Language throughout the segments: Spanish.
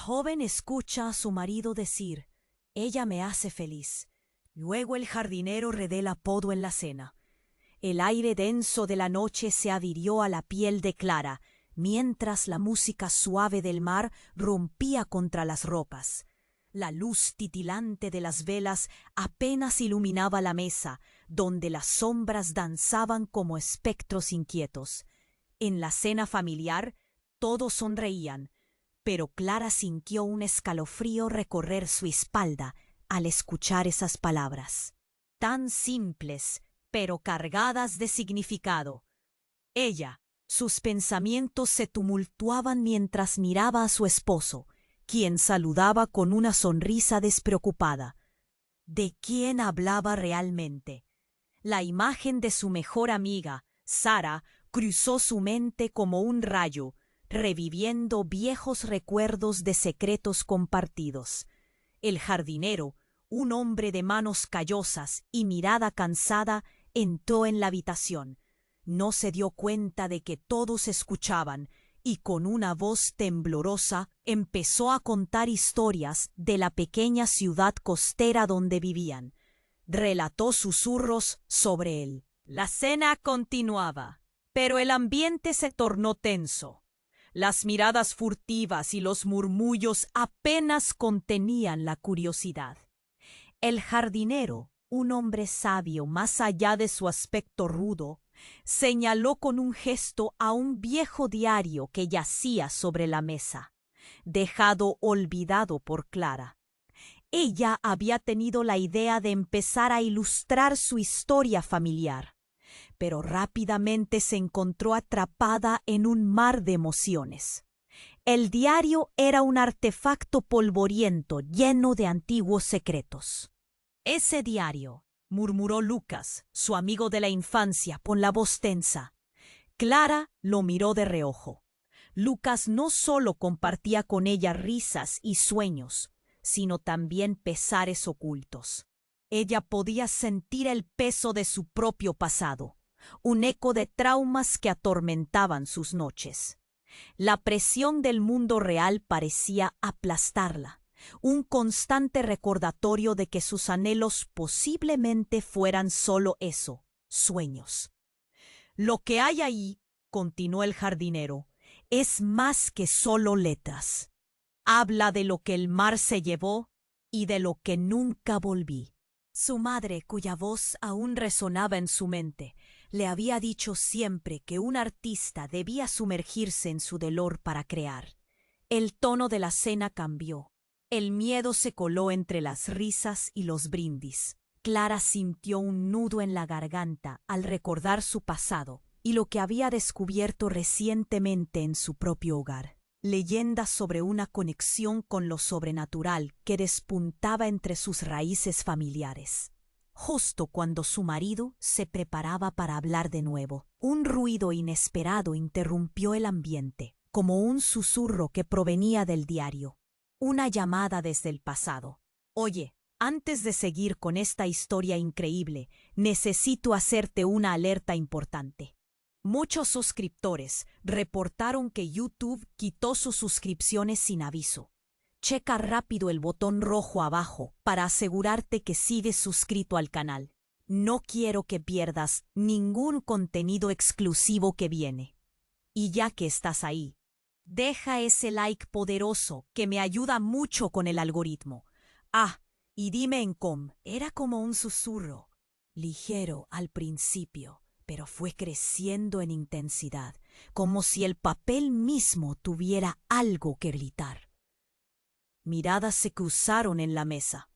joven escucha a su marido decir: «Ella me hace feliz». Luego el jardinero revela todo en la cena. El aire denso de la noche se adhirió a la piel de Clara, mientras la música suave del mar rompía contra las ropas. La luz titilante de las velas apenas iluminaba la mesa, donde las sombras danzaban como espectros inquietos. En la cena familiar, todos sonreían, pero Clara sintió un escalofrío recorrer su espalda al escuchar esas palabras, tan simples, pero cargadas de significado. Sus pensamientos se tumultuaban mientras miraba a su esposo, quien saludaba con una sonrisa despreocupada. ¿De quién hablaba realmente? La imagen de su mejor amiga, Sara, cruzó su mente como un rayo, reviviendo viejos recuerdos de secretos compartidos. El jardinero, un hombre de manos callosas y mirada cansada, entró en la habitación. No se dio cuenta de que todos escuchaban y con una voz temblorosa empezó a contar historias de la pequeña ciudad costera donde vivían. Relató susurros sobre él. La cena continuaba, pero el ambiente se tornó tenso. Las miradas furtivas y los murmullos apenas contenían la curiosidad. El jardinero, un hombre sabio más allá de su aspecto rudo, señaló con un gesto a un viejo diario que yacía sobre la mesa, dejado olvidado por Clara. Ella había tenido la idea de empezar a ilustrar su historia familiar, pero rápidamente se encontró atrapada en un mar de emociones. El diario era un artefacto polvoriento lleno de antiguos secretos. «Ese diario», murmuró Lucas, su amigo de la infancia, con la voz tensa. Clara lo miró de reojo. Lucas no solo compartía con ella risas y sueños, sino también pesares ocultos. Ella podía sentir el peso de su propio pasado, un eco de traumas que atormentaban sus noches. La presión del mundo real parecía aplastarla, un constante recordatorio de que sus anhelos posiblemente fueran solo eso, sueños. «Lo que hay ahí», continuó el jardinero, «es más que solo letras. Habla de lo que el mar se llevó y de lo que nunca volví». Su madre, cuya voz aún resonaba en su mente, le había dicho siempre que un artista debía sumergirse en su dolor para crear. El tono de la cena cambió. El miedo se coló entre las risas y los brindis. Clara sintió un nudo en la garganta al recordar su pasado y lo que había descubierto recientemente en su propio hogar. Leyendas sobre una conexión con lo sobrenatural que despuntaba entre sus raíces familiares. Justo cuando su marido se preparaba para hablar de nuevo, un ruido inesperado interrumpió el ambiente, como un susurro que provenía del diario. Una llamada desde el pasado. «Oye, antes de seguir con esta historia increíble, necesito hacerte una alerta importante». Muchos suscriptores reportaron que YouTube quitó sus suscripciones sin aviso. Checa rápido el botón rojo abajo para asegurarte que sigues suscrito al canal. No quiero que pierdas ningún contenido exclusivo que viene. Y ya que estás ahí, deja ese like poderoso que me ayuda mucho con el algoritmo. Y dime en era como un susurro, ligero al principio, pero fue creciendo en intensidad, como si el papel mismo tuviera algo que gritar. Miradas se cruzaron en la mesa.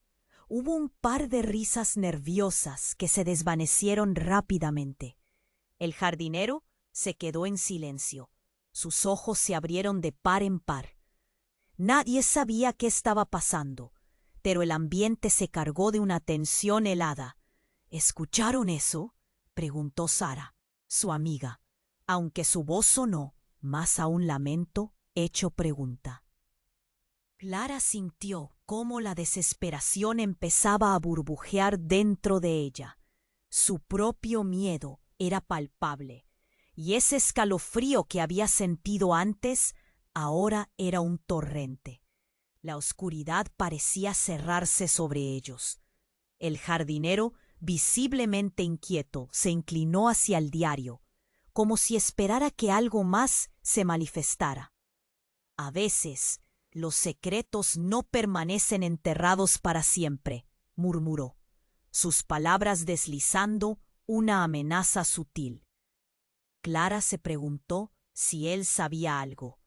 Hubo un par de risas nerviosas que se desvanecieron rápidamente. El jardinero se quedó en silencio. Sus ojos se abrieron de par en par. Nadie sabía qué estaba pasando, pero el ambiente se cargó de una tensión helada. «¿Escucharon eso?», preguntó Sara, su amiga, aunque su voz sonó más a un lamento hecho pregunta. Clara sintió cómo la desesperación empezaba a burbujear dentro de ella. Su propio miedo era palpable, y ese escalofrío que había sentido antes ahora era un torrente. La oscuridad parecía cerrarse sobre ellos. El jardinero, visiblemente inquieto, se inclinó hacia el diario, como si esperara que algo más se manifestara. A veces, los secretos no permanecen enterrados para siempre, murmuró, sus palabras deslizando una amenaza sutil. Clara se preguntó si él sabía algo.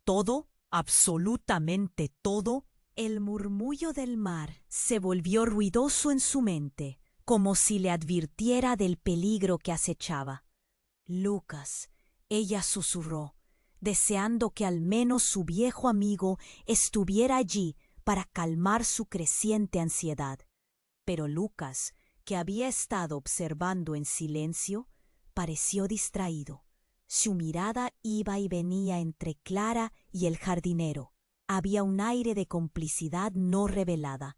¿Todo? ¿Absolutamente todo? El murmullo del mar se volvió ruidoso en su mente, como si le advirtiera del peligro que acechaba. Lucas, ella susurró, deseando que al menos su viejo amigo estuviera allí para calmar su creciente ansiedad. Pero Lucas, que había estado observando en silencio, pareció distraído. Su mirada iba y venía entre Clara y el jardinero. Había un aire de complicidad no revelada.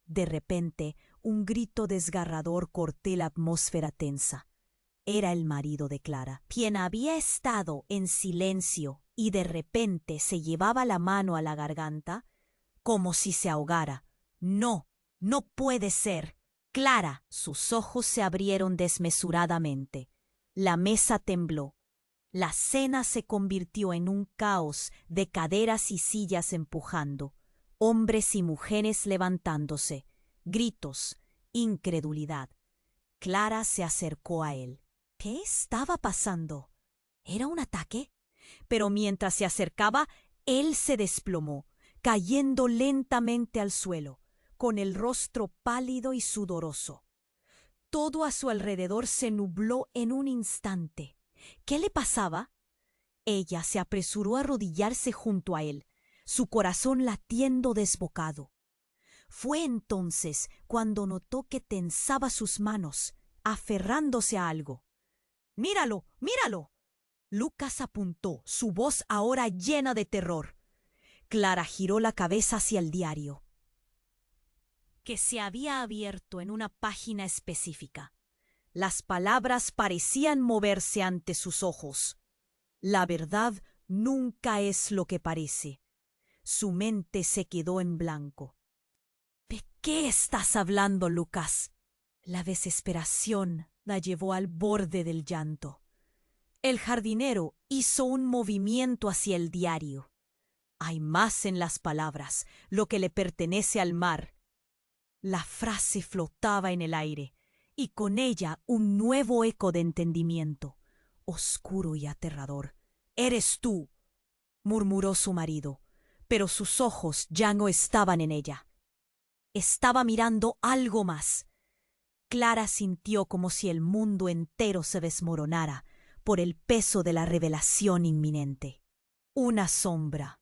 De repente, un grito desgarrador cortó la atmósfera tensa. Era el marido de Clara, quien había estado en silencio y de repente se llevaba la mano a la garganta, como si se ahogara. «No, no puede ser. Clara». Sus ojos se abrieron desmesuradamente. La mesa tembló. La cena se convirtió en un caos de caderas y sillas empujando, hombres y mujeres levantándose, gritos, incredulidad. Clara se acercó a él. ¿Qué estaba pasando? ¿Era un ataque? Pero mientras se acercaba, él se desplomó, cayendo lentamente al suelo, con el rostro pálido y sudoroso. Todo a su alrededor se nubló en un instante. ¿Qué le pasaba? Ella se apresuró a arrodillarse junto a él, su corazón latiendo desbocado. Fue entonces cuando notó que tensaba sus manos, aferrándose a algo. «¡Míralo! ¡Míralo!». Lucas apuntó, su voz ahora llena de terror. Clara giró la cabeza hacia el diario, que se había abierto en una página específica. Las palabras parecían moverse ante sus ojos. La verdad nunca es lo que parece. Su mente se quedó en blanco. ¿De qué estás hablando, Lucas? La desesperación la llevó al borde del llanto. El jardinero hizo un movimiento hacia el diario. Hay más en las palabras, lo que le pertenece al mar. La frase flotaba en el aire, y con ella un nuevo eco de entendimiento, oscuro y aterrador. «Eres tú», murmuró su marido, pero sus ojos ya no estaban en ella. Estaba mirando algo más. Clara sintió como si el mundo entero se desmoronara por el peso de la revelación inminente. Una sombra.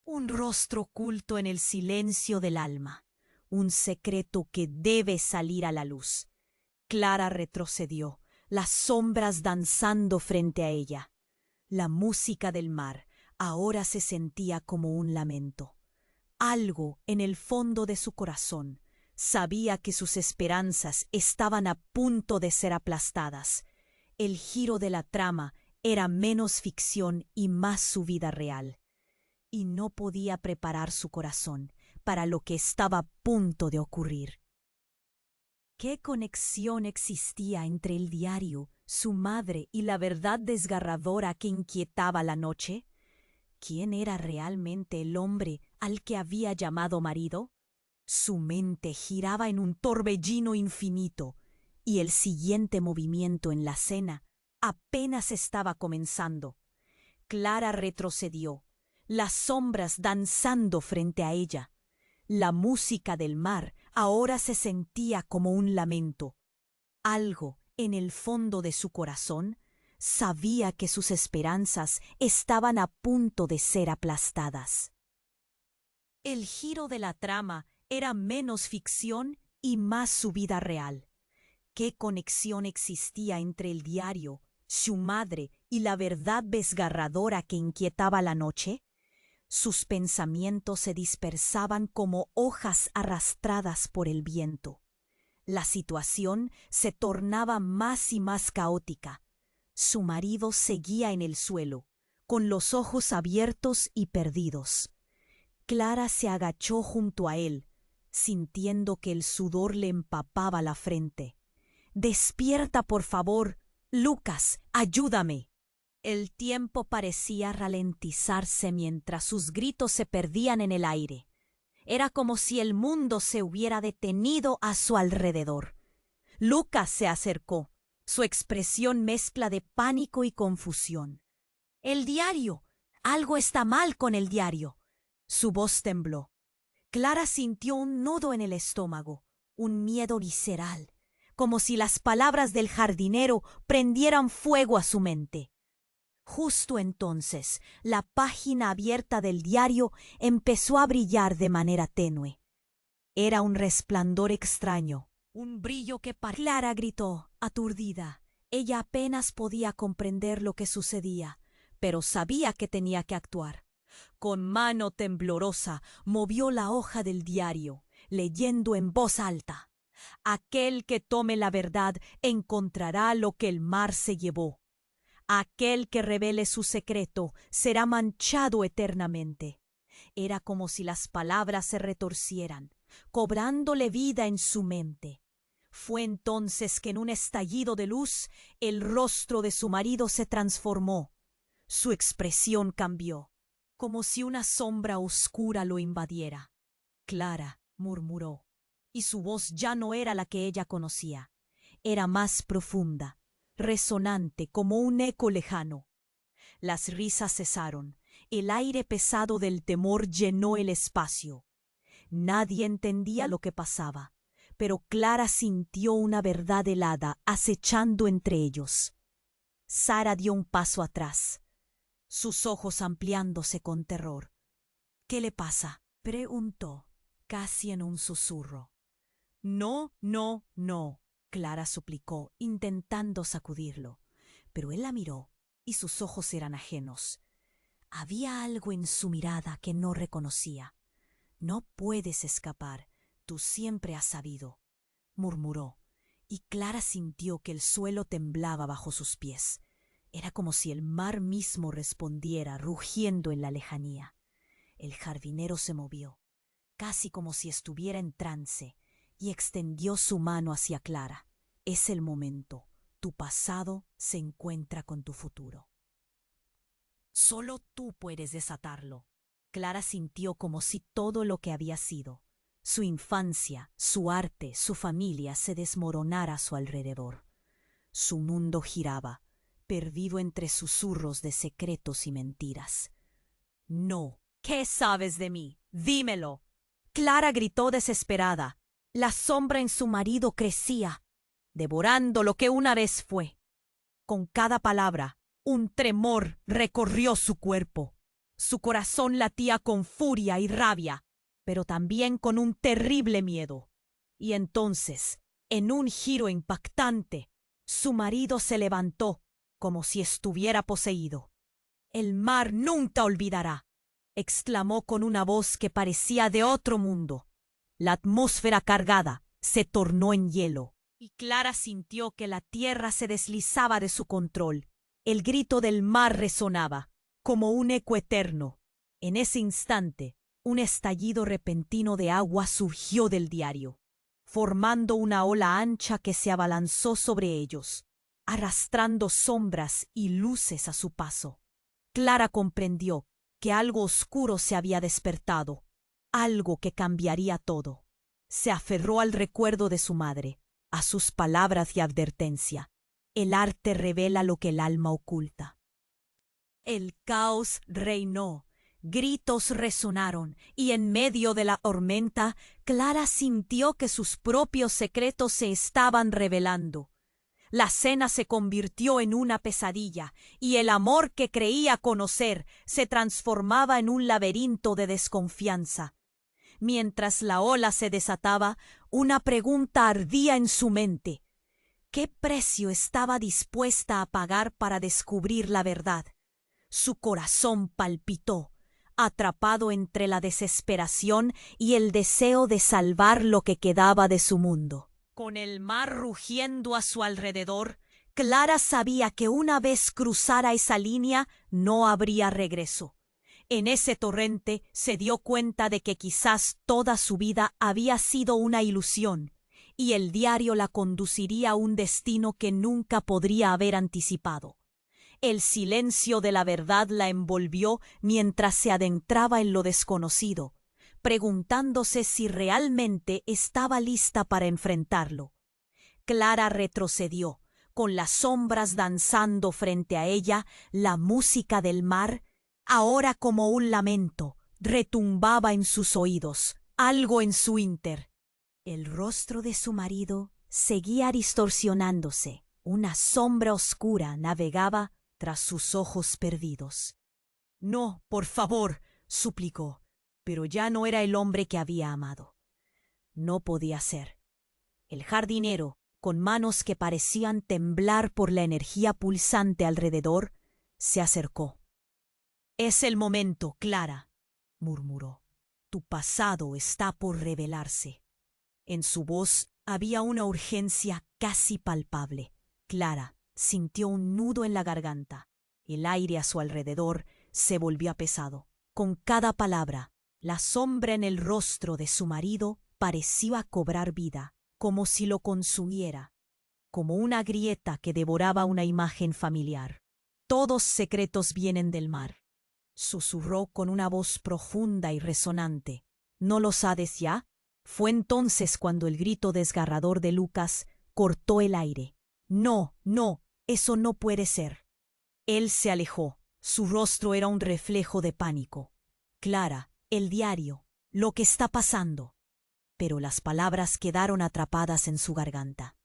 Un rostro oculto en el silencio del alma. Un secreto que debe salir a la luz. Clara retrocedió, las sombras danzando frente a ella. La música del mar ahora se sentía como un lamento. Algo en el fondo de su corazón sabía que sus esperanzas estaban a punto de ser aplastadas. El giro de la trama era menos ficción y más su vida real. Y no podía preparar su corazón para lo que estaba a punto de ocurrir. ¿Qué conexión existía entre el diario, su madre y la verdad desgarradora que inquietaba la noche? ¿Quién era realmente el hombre al que había llamado marido? Su mente giraba en un torbellino infinito, y el siguiente movimiento en la cena apenas estaba comenzando. Clara retrocedió, las sombras danzando frente a ella. La música del mar ahora se sentía como un lamento. Algo en el fondo de su corazón sabía que sus esperanzas estaban a punto de ser aplastadas. El giro de la trama era menos ficción y más su vida real. ¿Qué conexión existía entre el diario, su madre y la verdad desgarradora que inquietaba la noche? Sus pensamientos se dispersaban como hojas arrastradas por el viento. La situación se tornaba más y más caótica. Su marido seguía en el suelo, con los ojos abiertos y perdidos. Clara se agachó junto a él, sintiendo que el sudor le empapaba la frente. «Despierta, por favor. Lucas, ayúdame». El tiempo parecía ralentizarse mientras sus gritos se perdían en el aire. Era como si el mundo se hubiera detenido a su alrededor. Lucas se acercó, su expresión mezcla de pánico y confusión. «El diario. Algo está mal con el diario». Su voz tembló. Clara sintió un nudo en el estómago, un miedo visceral, como si las palabras del jardinero prendieran fuego a su mente. Justo entonces, la página abierta del diario empezó a brillar de manera tenue. Era un resplandor extraño, un brillo que Clara gritó, aturdida. Ella apenas podía comprender lo que sucedía, pero sabía que tenía que actuar. Con mano temblorosa movió la hoja del diario, leyendo en voz alta: «Aquel que tome la verdad encontrará lo que el mar se llevó. Aquel que revele su secreto será manchado eternamente». Era como si las palabras se retorcieran, cobrándole vida en su mente. Fue entonces que en un estallido de luz el rostro de su marido se transformó. Su expresión cambió, como si una sombra oscura lo invadiera. «Clara», murmuró, y su voz ya no era la que ella conocía. Era más profunda, resonante como un eco lejano. Las risas cesaron. El aire pesado del temor llenó el espacio. Nadie entendía lo que pasaba, pero Clara sintió una verdad helada acechando entre ellos. Sara dio un paso atrás, sus ojos ampliándose con terror. «¿Qué le pasa?», preguntó, casi en un susurro. «No, no, no», Clara suplicó, intentando sacudirlo. Pero él la miró y sus ojos eran ajenos. Había algo en su mirada que no reconocía. «No puedes escapar, tú siempre has sabido», murmuró, y Clara sintió que el suelo temblaba bajo sus pies. Era como si el mar mismo respondiera, rugiendo en la lejanía. El jardinero se movió, casi como si estuviera en trance, y extendió su mano hacia Clara. «Es el momento. Tu pasado se encuentra con tu futuro. Solo tú puedes desatarlo». Clara sintió como si todo lo que había sido, su infancia, su arte, su familia, se desmoronara a su alrededor. Su mundo giraba, perdido entre susurros de secretos y mentiras. «No. ¿Qué sabes de mí? Dímelo». Clara gritó desesperada. La sombra en su marido crecía, devorando lo que una vez fue. Con cada palabra, un tremor recorrió su cuerpo. Su corazón latía con furia y rabia, pero también con un terrible miedo. Y entonces, en un giro impactante, su marido se levantó como si estuviera poseído. «El mar nunca olvidará», exclamó con una voz que parecía de otro mundo. La atmósfera cargada se tornó en hielo, y Clara sintió que la tierra se deslizaba de su control. El grito del mar resonaba, como un eco eterno. En ese instante, un estallido repentino de agua surgió del diario, formando una ola ancha que se abalanzó sobre ellos, arrastrando sombras y luces a su paso. Clara comprendió que algo oscuro se había despertado, algo que cambiaría todo. Se aferró al recuerdo de su madre, a sus palabras de advertencia. El arte revela lo que el alma oculta. El caos reinó, gritos resonaron, y en medio de la tormenta, Clara sintió que sus propios secretos se estaban revelando. La cena se convirtió en una pesadilla, y el amor que creía conocer se transformaba en un laberinto de desconfianza. Mientras la ola se desataba, una pregunta ardía en su mente. ¿Qué precio estaba dispuesta a pagar para descubrir la verdad? Su corazón palpitó, atrapado entre la desesperación y el deseo de salvar lo que quedaba de su mundo. Con el mar rugiendo a su alrededor, Clara sabía que una vez cruzara esa línea no habría regreso. En ese torrente se dio cuenta de que quizás toda su vida había sido una ilusión, y el diario la conduciría a un destino que nunca podría haber anticipado. El silencio de la verdad la envolvió mientras se adentraba en lo desconocido, preguntándose si realmente estaba lista para enfrentarlo. Clara retrocedió, con las sombras danzando frente a ella, la música del mar, ahora como un lamento, retumbaba en sus oídos, algo en su ínter. El rostro de su marido seguía distorsionándose, una sombra oscura navegaba tras sus ojos perdidos. «No, por favor», suplicó, pero ya no era el hombre que había amado. No podía ser. El jardinero, con manos que parecían temblar por la energía pulsante alrededor, se acercó. «Es el momento, Clara», murmuró. «Tu pasado está por revelarse». En su voz había una urgencia casi palpable. Clara sintió un nudo en la garganta. El aire a su alrededor se volvía pesado. Con cada palabra, la sombra en el rostro de su marido parecía cobrar vida, como si lo consumiera, como una grieta que devoraba una imagen familiar. «Todos secretos vienen del mar», susurró con una voz profunda y resonante. «¿No lo sabes ya?». Fue entonces cuando el grito desgarrador de Lucas cortó el aire. «No, no, eso no puede ser». Él se alejó. Su rostro era un reflejo de pánico. «Clara, el diario, lo que está pasando». Pero las palabras quedaron atrapadas en su garganta.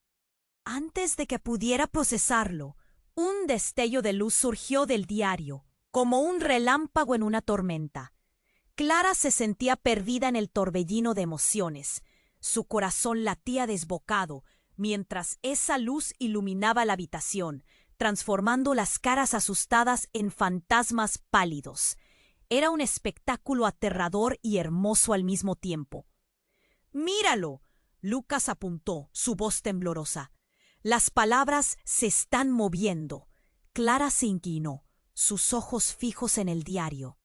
Antes de que pudiera procesarlo, un destello de luz surgió del diario, como un relámpago en una tormenta. Clara se sentía perdida en el torbellino de emociones. Su corazón latía desbocado, mientras esa luz iluminaba la habitación, transformando las caras asustadas en fantasmas pálidos. Era un espectáculo aterrador y hermoso al mismo tiempo. «¡Míralo!», Lucas apuntó, su voz temblorosa. «Las palabras se están moviendo». Clara se inclinó, sus ojos fijos en el diario,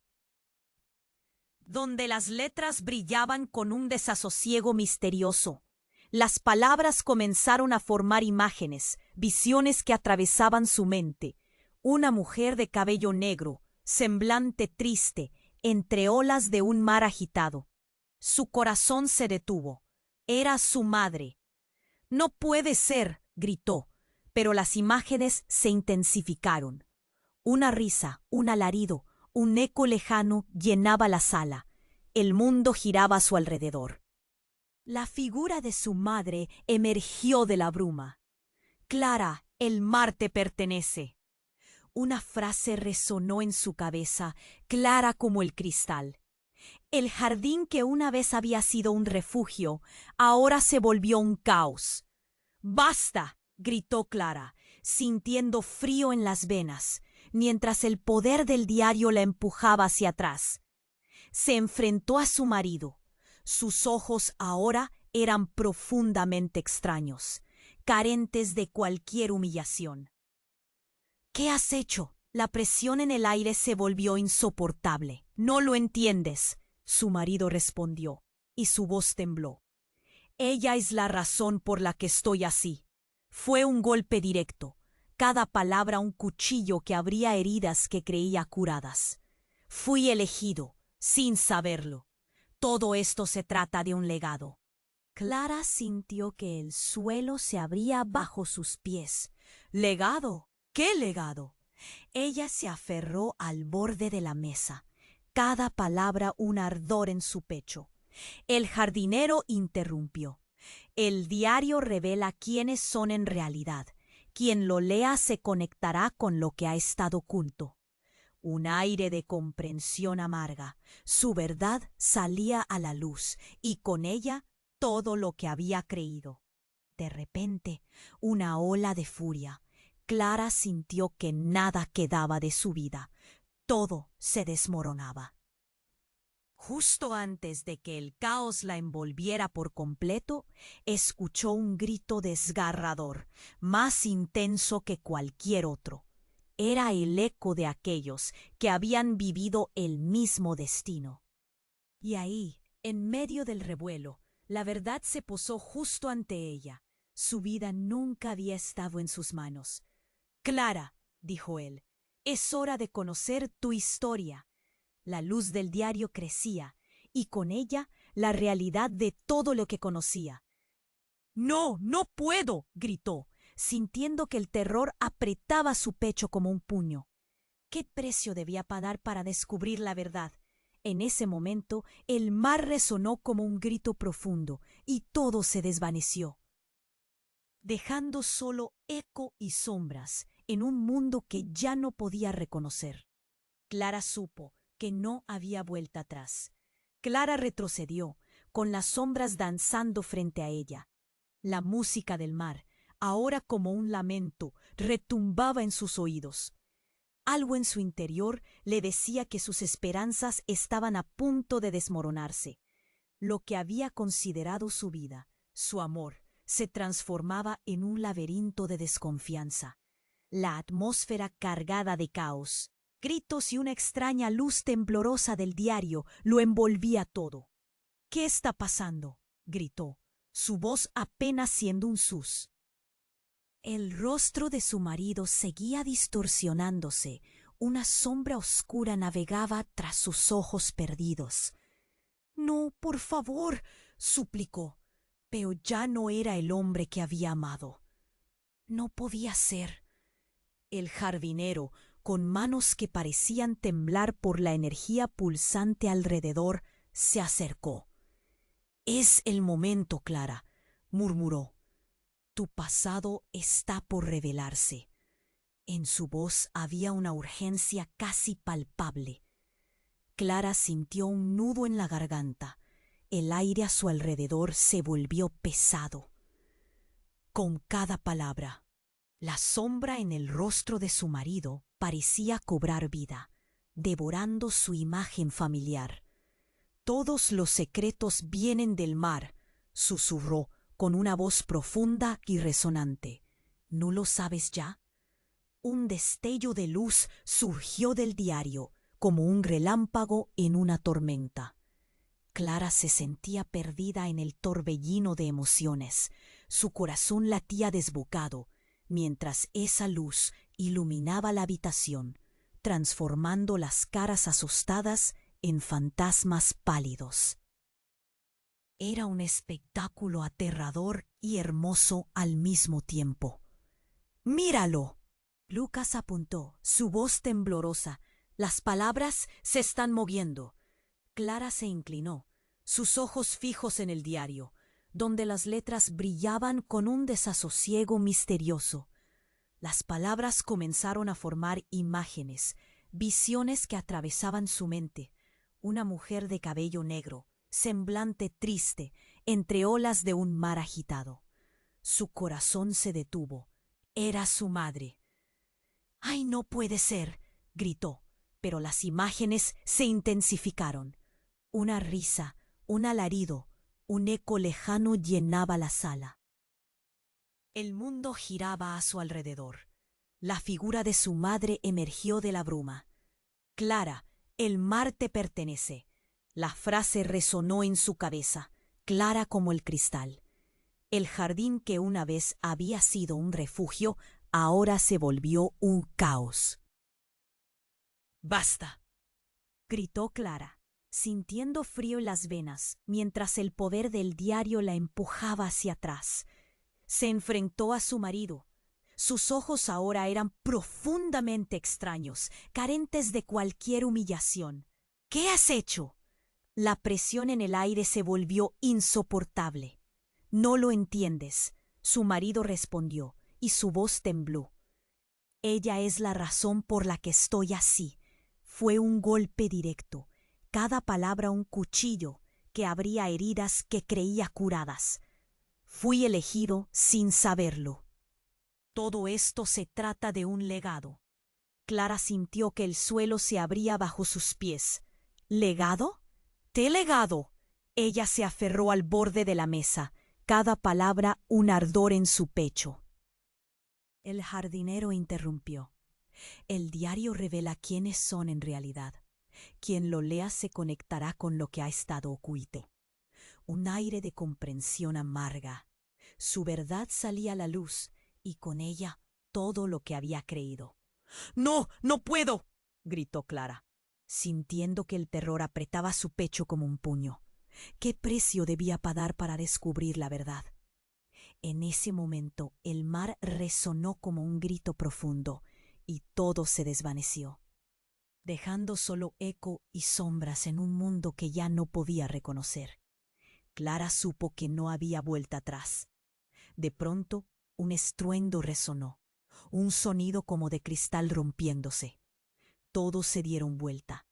donde las letras brillaban con un desasosiego misterioso. Las palabras comenzaron a formar imágenes, visiones que atravesaban su mente. Una mujer de cabello negro, semblante triste, entre olas de un mar agitado. Su corazón se detuvo. Era su madre. «No puede ser», gritó, pero las imágenes se intensificaron. Una risa, un alarido, un eco lejano llenaba la sala. El mundo giraba a su alrededor. La figura de su madre emergió de la bruma. «Clara, el mar te pertenece». Una frase resonó en su cabeza, clara como el cristal. El jardín que una vez había sido un refugio, ahora se volvió un caos. «¡Basta!», gritó Clara, sintiendo frío en las venas, mientras el poder del diario la empujaba hacia atrás. Se enfrentó a su marido. Sus ojos ahora eran profundamente extraños, carentes de cualquier humillación. «¿Qué has hecho?». La presión en el aire se volvió insoportable. «No lo entiendes», su marido respondió, y su voz tembló. «Ella es la razón por la que estoy así». Fue un golpe directo, cada palabra un cuchillo que abría heridas que creía curadas. «Fui elegido, sin saberlo. Todo esto se trata de un legado». Clara sintió que el suelo se abría bajo sus pies. «¿Legado? ¿Qué legado?». Ella se aferró al borde de la mesa, cada palabra un ardor en su pecho. El jardinero interrumpió. «El diario revela quiénes son en realidad. Quien lo lea se conectará con lo que ha estado oculto». Un aire de comprensión amarga. Su verdad salía a la luz, y con ella todo lo que había creído. De repente, una ola de furia. Clara sintió que nada quedaba de su vida. Todo se desmoronaba. Justo antes de que el caos la envolviera por completo, escuchó un grito desgarrador, más intenso que cualquier otro. era el eco de aquellos que habían vivido el mismo destino. Y ahí, en medio del revuelo, la verdad se posó justo ante ella. Su vida nunca había estado en sus manos. «Clara», dijo él, «es hora de conocer tu historia». La luz del diario crecía, y con ella la realidad de todo lo que conocía. «No, no puedo», gritó, sintiendo que el terror apretaba su pecho como un puño. ¿Qué precio debía pagar para descubrir la verdad? En ese momento, el mar resonó como un grito profundo, y todo se desvaneció, dejando solo eco y sombras en un mundo que ya no podía reconocer. Clara supo que no había vuelta atrás. Clara retrocedió, con las sombras danzando frente a ella. La música del mar, ahora como un lamento, retumbaba en sus oídos. Algo en su interior le decía que sus esperanzas estaban a punto de desmoronarse. Lo que había considerado su vida, su amor, se transformaba en un laberinto de desconfianza. La atmósfera cargada de caos, gritos y una extraña luz temblorosa del diario lo envolvía todo. «¿Qué está pasando?», gritó, su voz apenas siendo un sus. El rostro de su marido seguía distorsionándose. Una sombra oscura navegaba tras sus ojos perdidos. «No, por favor», suplicó, pero ya no era el hombre que había amado. No podía ser. El jardinero, con manos que parecían temblar por la energía pulsante alrededor, se acercó. «Es el momento, Clara», murmuró. «Tu pasado está por revelarse». En su voz había una urgencia casi palpable. Clara sintió un nudo en la garganta. El aire a su alrededor se volvió pesado. Con cada palabra, la sombra en el rostro de su marido parecía cobrar vida, devorando su imagen familiar. «Todos los secretos vienen del mar», susurró con una voz profunda y resonante. «¿No lo sabes ya?». Un destello de luz surgió del diario, como un relámpago en una tormenta. Clara se sentía perdida en el torbellino de emociones. Su corazón latía desbocado, mientras esa luz iluminaba la habitación, transformando las caras asustadas en fantasmas pálidos. Era un espectáculo aterrador y hermoso al mismo tiempo. «¡Míralo!», Lucas apuntó, su voz temblorosa. «Las palabras se están moviendo». Clara se inclinó, sus ojos fijos en el diario, donde las letras brillaban con un desasosiego misterioso. Las palabras comenzaron a formar imágenes, visiones que atravesaban su mente. Una mujer de cabello negro, semblante triste, entre olas de un mar agitado. Su corazón se detuvo. Era su madre. «¡Ay, no puede ser!», gritó, pero las imágenes se intensificaron. Una risa, un alarido, un eco lejano llenaba la sala. El mundo giraba a su alrededor. La figura de su madre emergió de la bruma. «Clara, el mar te pertenece». La frase resonó en su cabeza, clara como el cristal. El jardín que una vez había sido un refugio, ahora se volvió un caos. «¡Basta!», gritó Clara, sintiendo frío en las venas, mientras el poder del diario la empujaba hacia atrás. Se enfrentó a su marido. Sus ojos ahora eran profundamente extraños, carentes de cualquier humillación. «¿Qué has hecho?». La presión en el aire se volvió insoportable. «No lo entiendes», su marido respondió, y su voz tembló. «Ella es la razón por la que estoy así». Fue un golpe directo, cada palabra un cuchillo que abría heridas que creía curadas. «Fui elegido sin saberlo». «Todo esto se trata de un legado». Clara sintió que el suelo se abría bajo sus pies. «¿Legado? ¿Qué legado?». Ella se aferró al borde de la mesa, cada palabra un ardor en su pecho. El jardinero interrumpió. El diario revela quiénes son en realidad. Quien lo lea se conectará con lo que ha estado oculto. Un aire de comprensión amarga. Su verdad salía a la luz, y con ella todo lo que había creído. «¡No, no puedo!», gritó Clara, sintiendo que el terror apretaba su pecho como un puño. ¿Qué precio debía pagar para descubrir la verdad? En ese momento el mar resonó como un grito profundo, y todo se desvaneció, dejando solo eco y sombras en un mundo que ya no podía reconocer. Clara supo que no había vuelta atrás. De pronto, un estruendo resonó, un sonido como de cristal rompiéndose. Todos se dieron vuelta.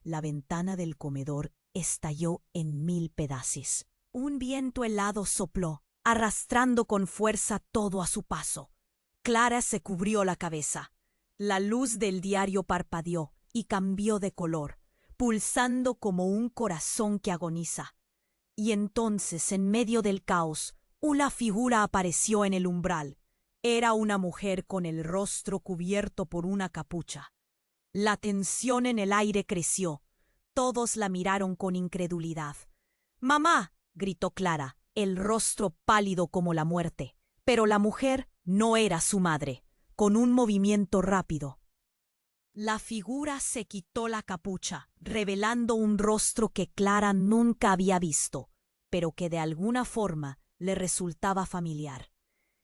La ventana del comedor estalló en 1000 pedazos. Un viento helado sopló, arrastrando con fuerza todo a su paso. Clara se cubrió la cabeza. La luz del diario parpadeó y cambió de color, pulsando como un corazón que agoniza. Y entonces, en medio del caos, una figura apareció en el umbral. Era una mujer con el rostro cubierto por una capucha. La tensión en el aire creció. Todos la miraron con incredulidad. «¡Mamá!», gritó Clara, el rostro pálido como la muerte. Pero la mujer no era su madre. Con un movimiento rápido, la figura se quitó la capucha, revelando un rostro que Clara nunca había visto, pero que de alguna forma le resultaba familiar.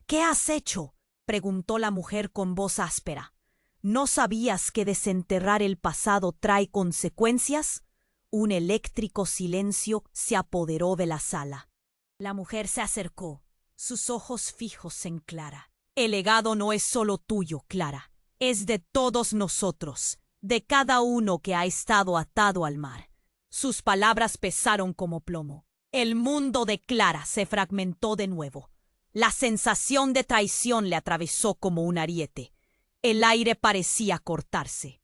«¿Qué has hecho?», preguntó la mujer con voz áspera. «¿No sabías que desenterrar el pasado trae consecuencias?». Un eléctrico silencio se apoderó de la sala. La mujer se acercó, sus ojos fijos en Clara. «El legado no es solo tuyo, Clara. Es de todos nosotros, de cada uno que ha estado atado al mar». Sus palabras pesaron como plomo. El mundo de Clara se fragmentó de nuevo. La sensación de traición le atravesó como un ariete. El aire parecía cortarse.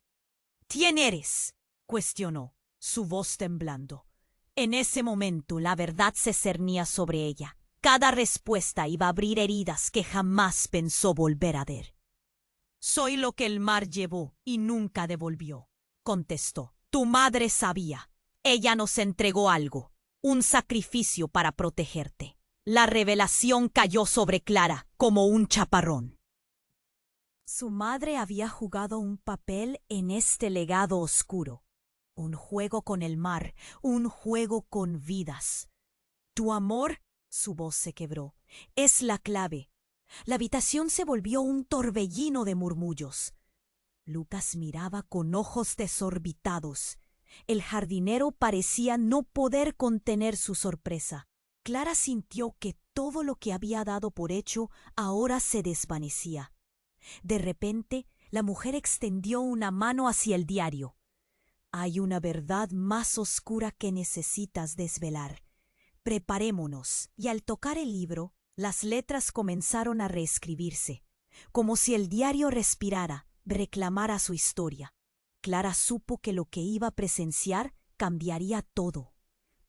«¿Quién eres?», cuestionó, su voz temblando. En ese momento la verdad se cernía sobre ella. Cada respuesta iba a abrir heridas que jamás pensó volver a ver. «Soy lo que el mar llevó y nunca devolvió», contestó. «Tu madre sabía. Ella nos entregó algo, un sacrificio para protegerte». La revelación cayó sobre Clara como un chaparrón. Su madre había jugado un papel en este legado oscuro. Un juego con el mar, un juego con vidas. «Tu amor», su voz se quebró, «es la clave». La habitación se volvió un torbellino de murmullos. Lucas miraba con ojos desorbitados. El jardinero parecía no poder contener su sorpresa. Clara sintió que todo lo que había dado por hecho ahora se desvanecía. De repente, la mujer extendió una mano hacia el diario. «Hay una verdad más oscura que necesitas desvelar. Preparémonos». Y al tocar el libro, las letras comenzaron a reescribirse, como si el diario respirara, reclamara su historia. Clara supo que lo que iba a presenciar cambiaría todo.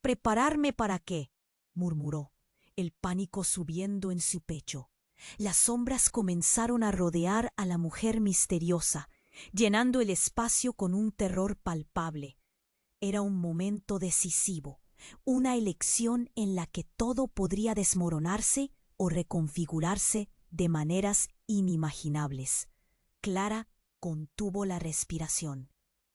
«¿Prepararme para qué?», murmuró, el pánico subiendo en su pecho. Las sombras comenzaron a rodear a la mujer misteriosa, llenando el espacio con un terror palpable. Era un momento decisivo, una elección en la que todo podría desmoronarse o reconfigurarse de maneras inimaginables. Clara contuvo la respiración.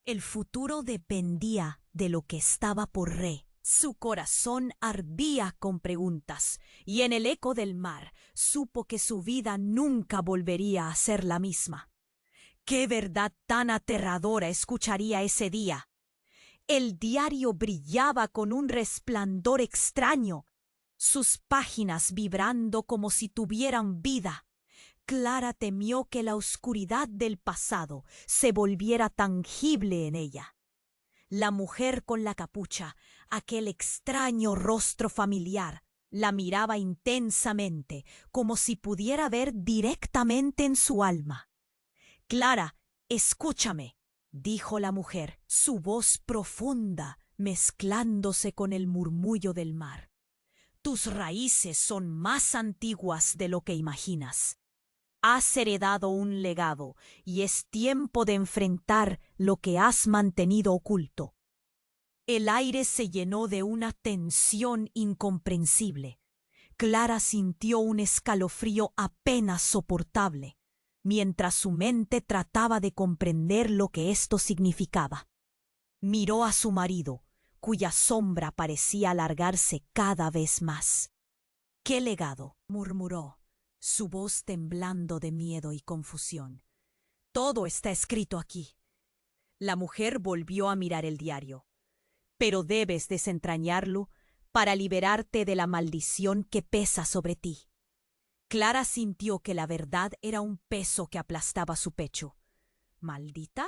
El futuro dependía de lo que estaba por ver. Su corazón ardía con preguntas, y en el eco del mar supo que su vida nunca volvería a ser la misma. ¿Qué verdad tan aterradora escucharía ese día? El diario brillaba con un resplandor extraño, sus páginas vibrando como si tuvieran vida. Clara temió que la oscuridad del pasado se volviera tangible en ella. La mujer con la capucha, aquel extraño rostro familiar, la miraba intensamente, como si pudiera ver directamente en su alma. «Clara, escúchame», dijo la mujer, su voz profunda mezclándose con el murmullo del mar. «Tus raíces son más antiguas de lo que imaginas. Has heredado un legado y es tiempo de enfrentar lo que has mantenido oculto. El aire se llenó de una tensión incomprensible. Clara sintió un escalofrío apenas soportable, mientras su mente trataba de comprender lo que esto significaba. Miró a su marido, cuya sombra parecía alargarse cada vez más. «¿Qué legado?», murmuró, su voz temblando de miedo y confusión. «Todo está escrito aquí». La mujer volvió a mirar el diario. «Pero debes desentrañarlo para liberarte de la maldición que pesa sobre ti». Clara sintió que la verdad era un peso que aplastaba su pecho. ¿Maldita?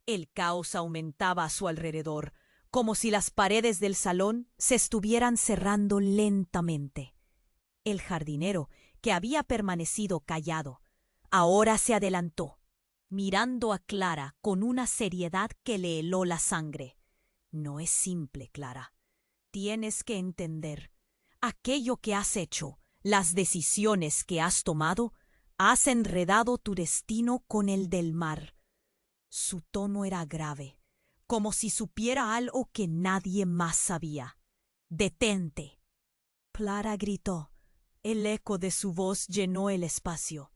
El caos aumentaba a su alrededor, como si las paredes del salón se estuvieran cerrando lentamente. El jardinero, que había permanecido callado, ahora se adelantó, mirando a Clara con una seriedad que le heló la sangre. «No es simple, Clara. Tienes que entender. Aquello que has hecho, las decisiones que has tomado, has enredado tu destino con el del mar». Su tono era grave, como si supiera algo que nadie más sabía. «Detente». Clara gritó. El eco de su voz llenó el espacio.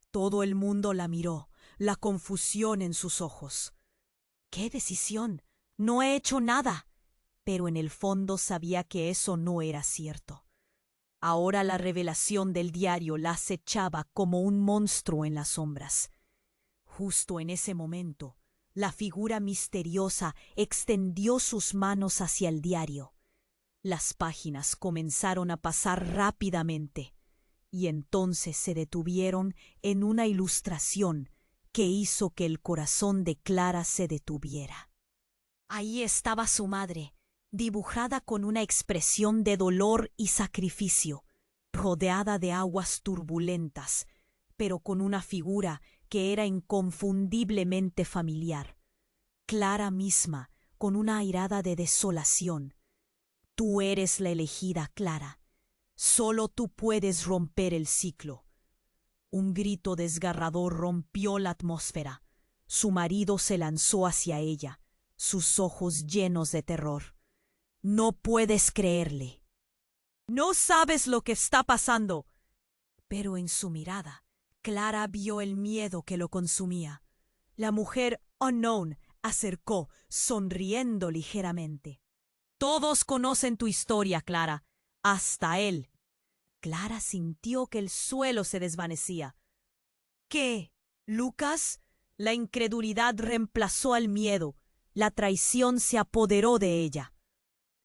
Todo el mundo la miró, la confusión en sus ojos. «¿Qué decisión? No he hecho nada». Pero en el fondo sabía que eso no era cierto. Ahora la revelación del diario la acechaba como un monstruo en las sombras. Justo en ese momento, la figura misteriosa extendió sus manos hacia el diario. Las páginas comenzaron a pasar rápidamente, y entonces se detuvieron en una ilustración que hizo que el corazón de Clara se detuviera. Ahí estaba su madre, dibujada con una expresión de dolor y sacrificio, rodeada de aguas turbulentas, pero con una figura que era inconfundiblemente familiar. Clara misma, con una airada de desolación. «Tú eres la elegida, Clara. Solo tú puedes romper el ciclo». Un grito desgarrador rompió la atmósfera. Su marido se lanzó hacia ella, sus ojos llenos de terror. «No puedes creerle. No sabes lo que está pasando». Pero en su mirada, Clara vio el miedo que lo consumía. La mujer Unknown acercó, sonriendo ligeramente. «Todos conocen tu historia, Clara, hasta él». Clara sintió que el suelo se desvanecía. «¿Qué? ¿Lucas?» La incredulidad reemplazó al miedo. La traición se apoderó de ella.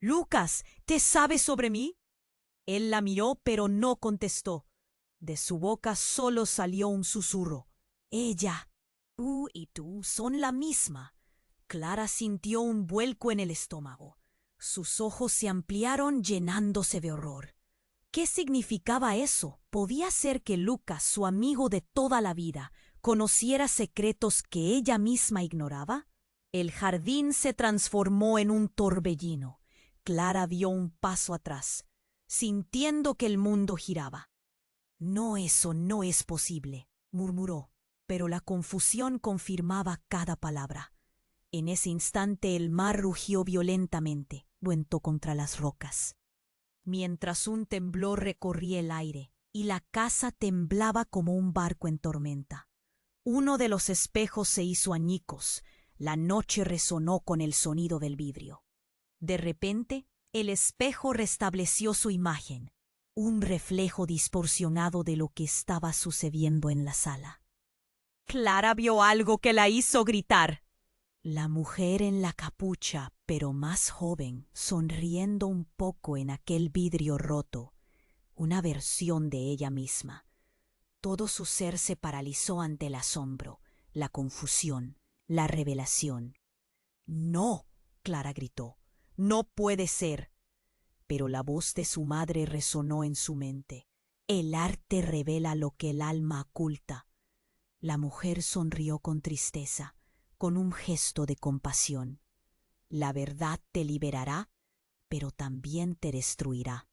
«Lucas, ¿te sabes sobre mí?» Él la miró, pero no contestó. De su boca solo salió un susurro. «Ella, tú y tú son la misma». Clara sintió un vuelco en el estómago. Sus ojos se ampliaron llenándose de horror. ¿Qué significaba eso? ¿Podía ser que Lucas, su amigo de toda la vida, conociera secretos que ella misma ignoraba? El jardín se transformó en un torbellino. Clara dio un paso atrás, sintiendo que el mundo giraba. «No, eso no es posible», murmuró, pero la confusión confirmaba cada palabra. En ese instante el mar rugió violentamente, luento contra las rocas, mientras un temblor recorría el aire y la casa temblaba como un barco en tormenta. Uno de los espejos se hizo añicos. La noche resonó con el sonido del vidrio. De repente, el espejo restableció su imagen, un reflejo distorsionado de lo que estaba sucediendo en la sala. Clara vio algo que la hizo gritar. La mujer en la capucha, pero más joven, sonriendo un poco en aquel vidrio roto, una versión de ella misma. Todo su ser se paralizó ante el asombro, la confusión, la revelación. «No», Clara gritó, «no puede ser». Pero la voz de su madre resonó en su mente. «El arte revela lo que el alma oculta». La mujer sonrió con tristeza, con un gesto de compasión. «La verdad te liberará, pero también te destruirá.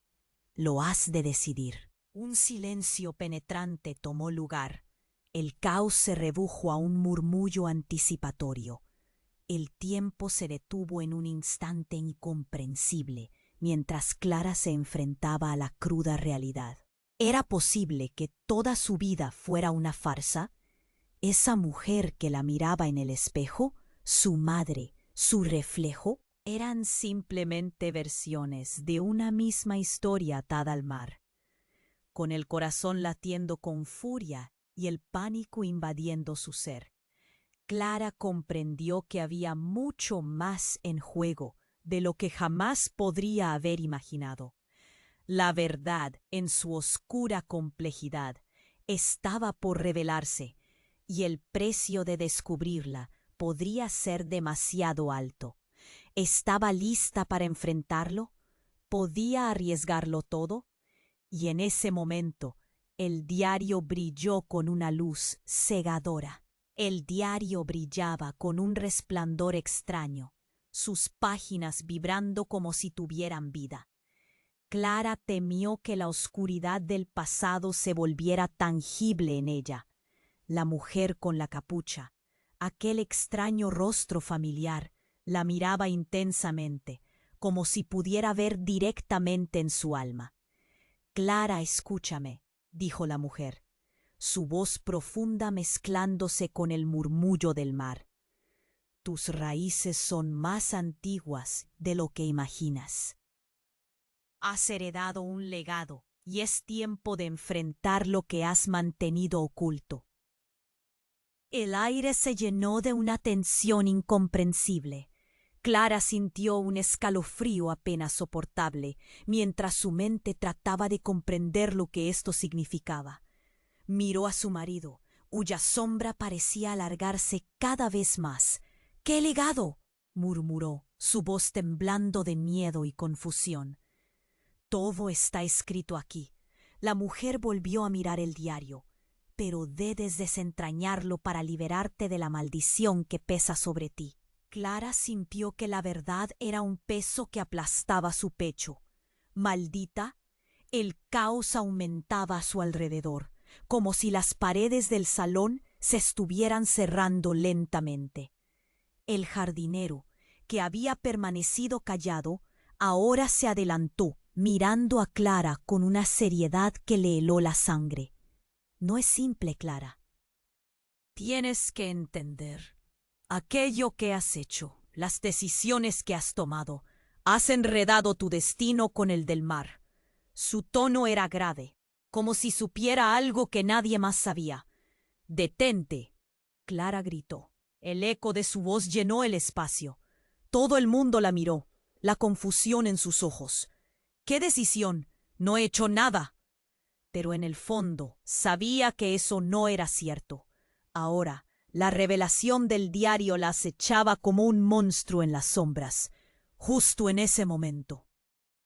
Lo has de decidir». Un silencio penetrante tomó lugar. El caos se redujo a un murmullo anticipatorio. El tiempo se detuvo en un instante incomprensible, mientras Clara se enfrentaba a la cruda realidad. ¿Era posible que toda su vida fuera una farsa? Esa mujer que la miraba en el espejo, su madre, su reflejo, eran simplemente versiones de una misma historia atada al mar. Con el corazón latiendo con furia y el pánico invadiendo su ser, Clara comprendió que había mucho más en juego de lo que jamás podría haber imaginado. La verdad, en su oscura complejidad, estaba por revelarse, y el precio de descubrirla podría ser demasiado alto. ¿Estaba lista para enfrentarlo? ¿Podía arriesgarlo todo? Y en ese momento, el diario brilló con una luz cegadora. El diario brillaba con un resplandor extraño, sus páginas vibrando como si tuvieran vida. Clara temió que la oscuridad del pasado se volviera tangible en ella. La mujer con la capucha, aquel extraño rostro familiar, la miraba intensamente, como si pudiera ver directamente en su alma. «Clara, escúchame», dijo la mujer, su voz profunda mezclándose con el murmullo del mar. «Tus raíces son más antiguas de lo que imaginas. Has heredado un legado y es tiempo de enfrentar lo que has mantenido oculto». El aire se llenó de una tensión incomprensible. Clara sintió un escalofrío apenas soportable, mientras su mente trataba de comprender lo que esto significaba. Miró a su marido, cuya sombra parecía alargarse cada vez más. «¿Qué legado?», murmuró, su voz temblando de miedo y confusión. «Todo está escrito aquí». La mujer volvió a mirar el diario. «Pero debes desentrañarlo para liberarte de la maldición que pesa sobre ti». Clara sintió que la verdad era un peso que aplastaba su pecho. Maldita, el caos aumentaba a su alrededor, como si las paredes del salón se estuvieran cerrando lentamente. El jardinero, que había permanecido callado, ahora se adelantó, mirando a Clara con una seriedad que le heló la sangre. «No es simple, Clara. Tienes que entender. Aquello que has hecho, las decisiones que has tomado, has enredado tu destino con el del mar». Su tono era grave, como si supiera algo que nadie más sabía. «Detente», Clara gritó. El eco de su voz llenó el espacio. Todo el mundo la miró, la confusión en sus ojos. «¿Qué decisión? No he hecho nada». Pero en el fondo sabía que eso no era cierto. Ahora, la revelación del diario la acechaba como un monstruo en las sombras. Justo en ese momento,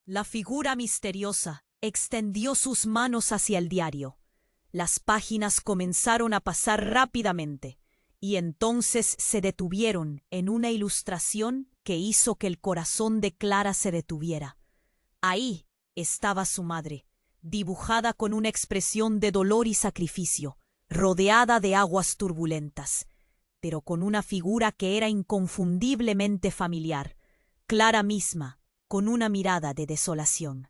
la figura misteriosa extendió sus manos hacia el diario. Las páginas comenzaron a pasar rápidamente, y entonces se detuvieron en una ilustración que hizo que el corazón de Clara se detuviera. Ahí estaba su madre, dibujada con una expresión de dolor y sacrificio, rodeada de aguas turbulentas, pero con una figura que era inconfundiblemente familiar, Clara misma, con una mirada de desolación.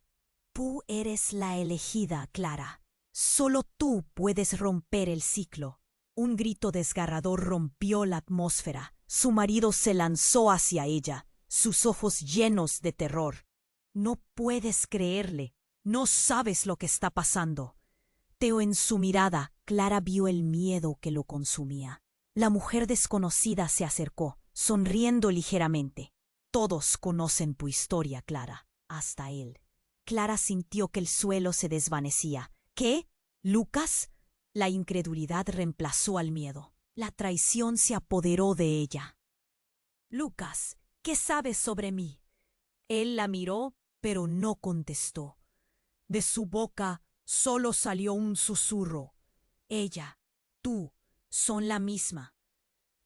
«Tú eres la elegida, Clara. Solo tú puedes romper el ciclo». Un grito desgarrador rompió la atmósfera. Su marido se lanzó hacia ella, sus ojos llenos de terror. «No puedes creerle. No sabes lo que está pasando». Pero en su mirada, Clara vio el miedo que lo consumía. La mujer desconocida se acercó, sonriendo ligeramente. «Todos conocen tu historia, Clara, hasta él». Clara sintió que el suelo se desvanecía. «¿Qué? ¿Lucas?». La incredulidad reemplazó al miedo. La traición se apoderó de ella. «Lucas, ¿qué sabes sobre mí?». Él la miró, pero no contestó. De su boca solo salió un susurro. «Ella, tú, son la misma».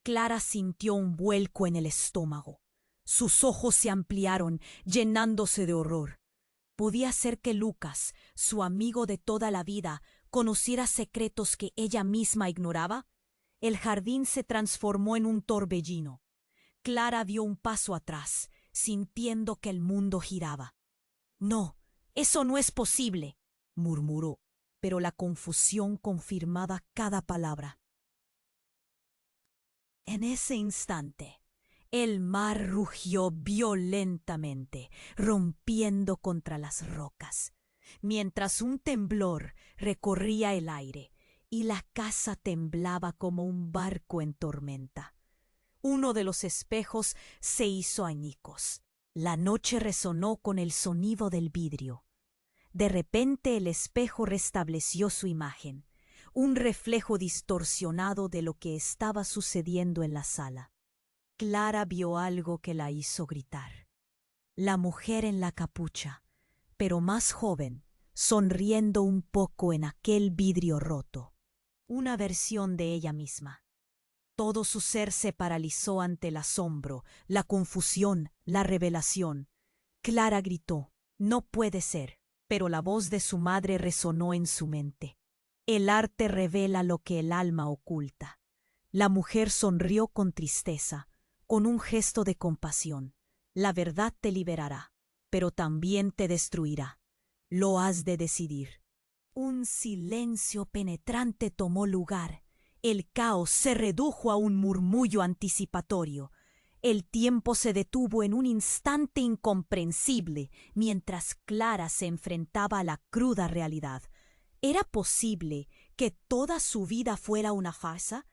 Clara sintió un vuelco en el estómago. Sus ojos se ampliaron, llenándose de horror. Podía ser que Lucas, su amigo de toda la vida, conociera secretos que ella misma ignoraba. El jardín se transformó en un torbellino. Clara dio un paso atrás, sintiendo que el mundo giraba. «No, eso no es posible», murmuró, pero la confusión confirmaba cada palabra. En ese instante, el mar rugió violentamente, rompiendo contra las rocas, mientras un temblor recorría el aire y la casa temblaba como un barco en tormenta. Uno de los espejos se hizo añicos. La noche resonó con el sonido del vidrio. De repente el espejo restableció su imagen, un reflejo distorsionado de lo que estaba sucediendo en la sala. Clara vio algo que la hizo gritar. La mujer en la capucha, pero más joven, sonriendo un poco en aquel vidrio roto. Una versión de ella misma. Todo su ser se paralizó ante el asombro, la confusión, la revelación. Clara gritó: «No puede ser», pero la voz de su madre resonó en su mente. El arte revela lo que el alma oculta. La mujer sonrió con tristeza, con un gesto de compasión. La verdad te liberará, pero también te destruirá. Lo has de decidir. Un silencio penetrante tomó lugar. El caos se redujo a un murmullo anticipatorio. El tiempo se detuvo en un instante incomprensible, mientras Clara se enfrentaba a la cruda realidad. ¿Era posible que toda su vida fuera una farsa?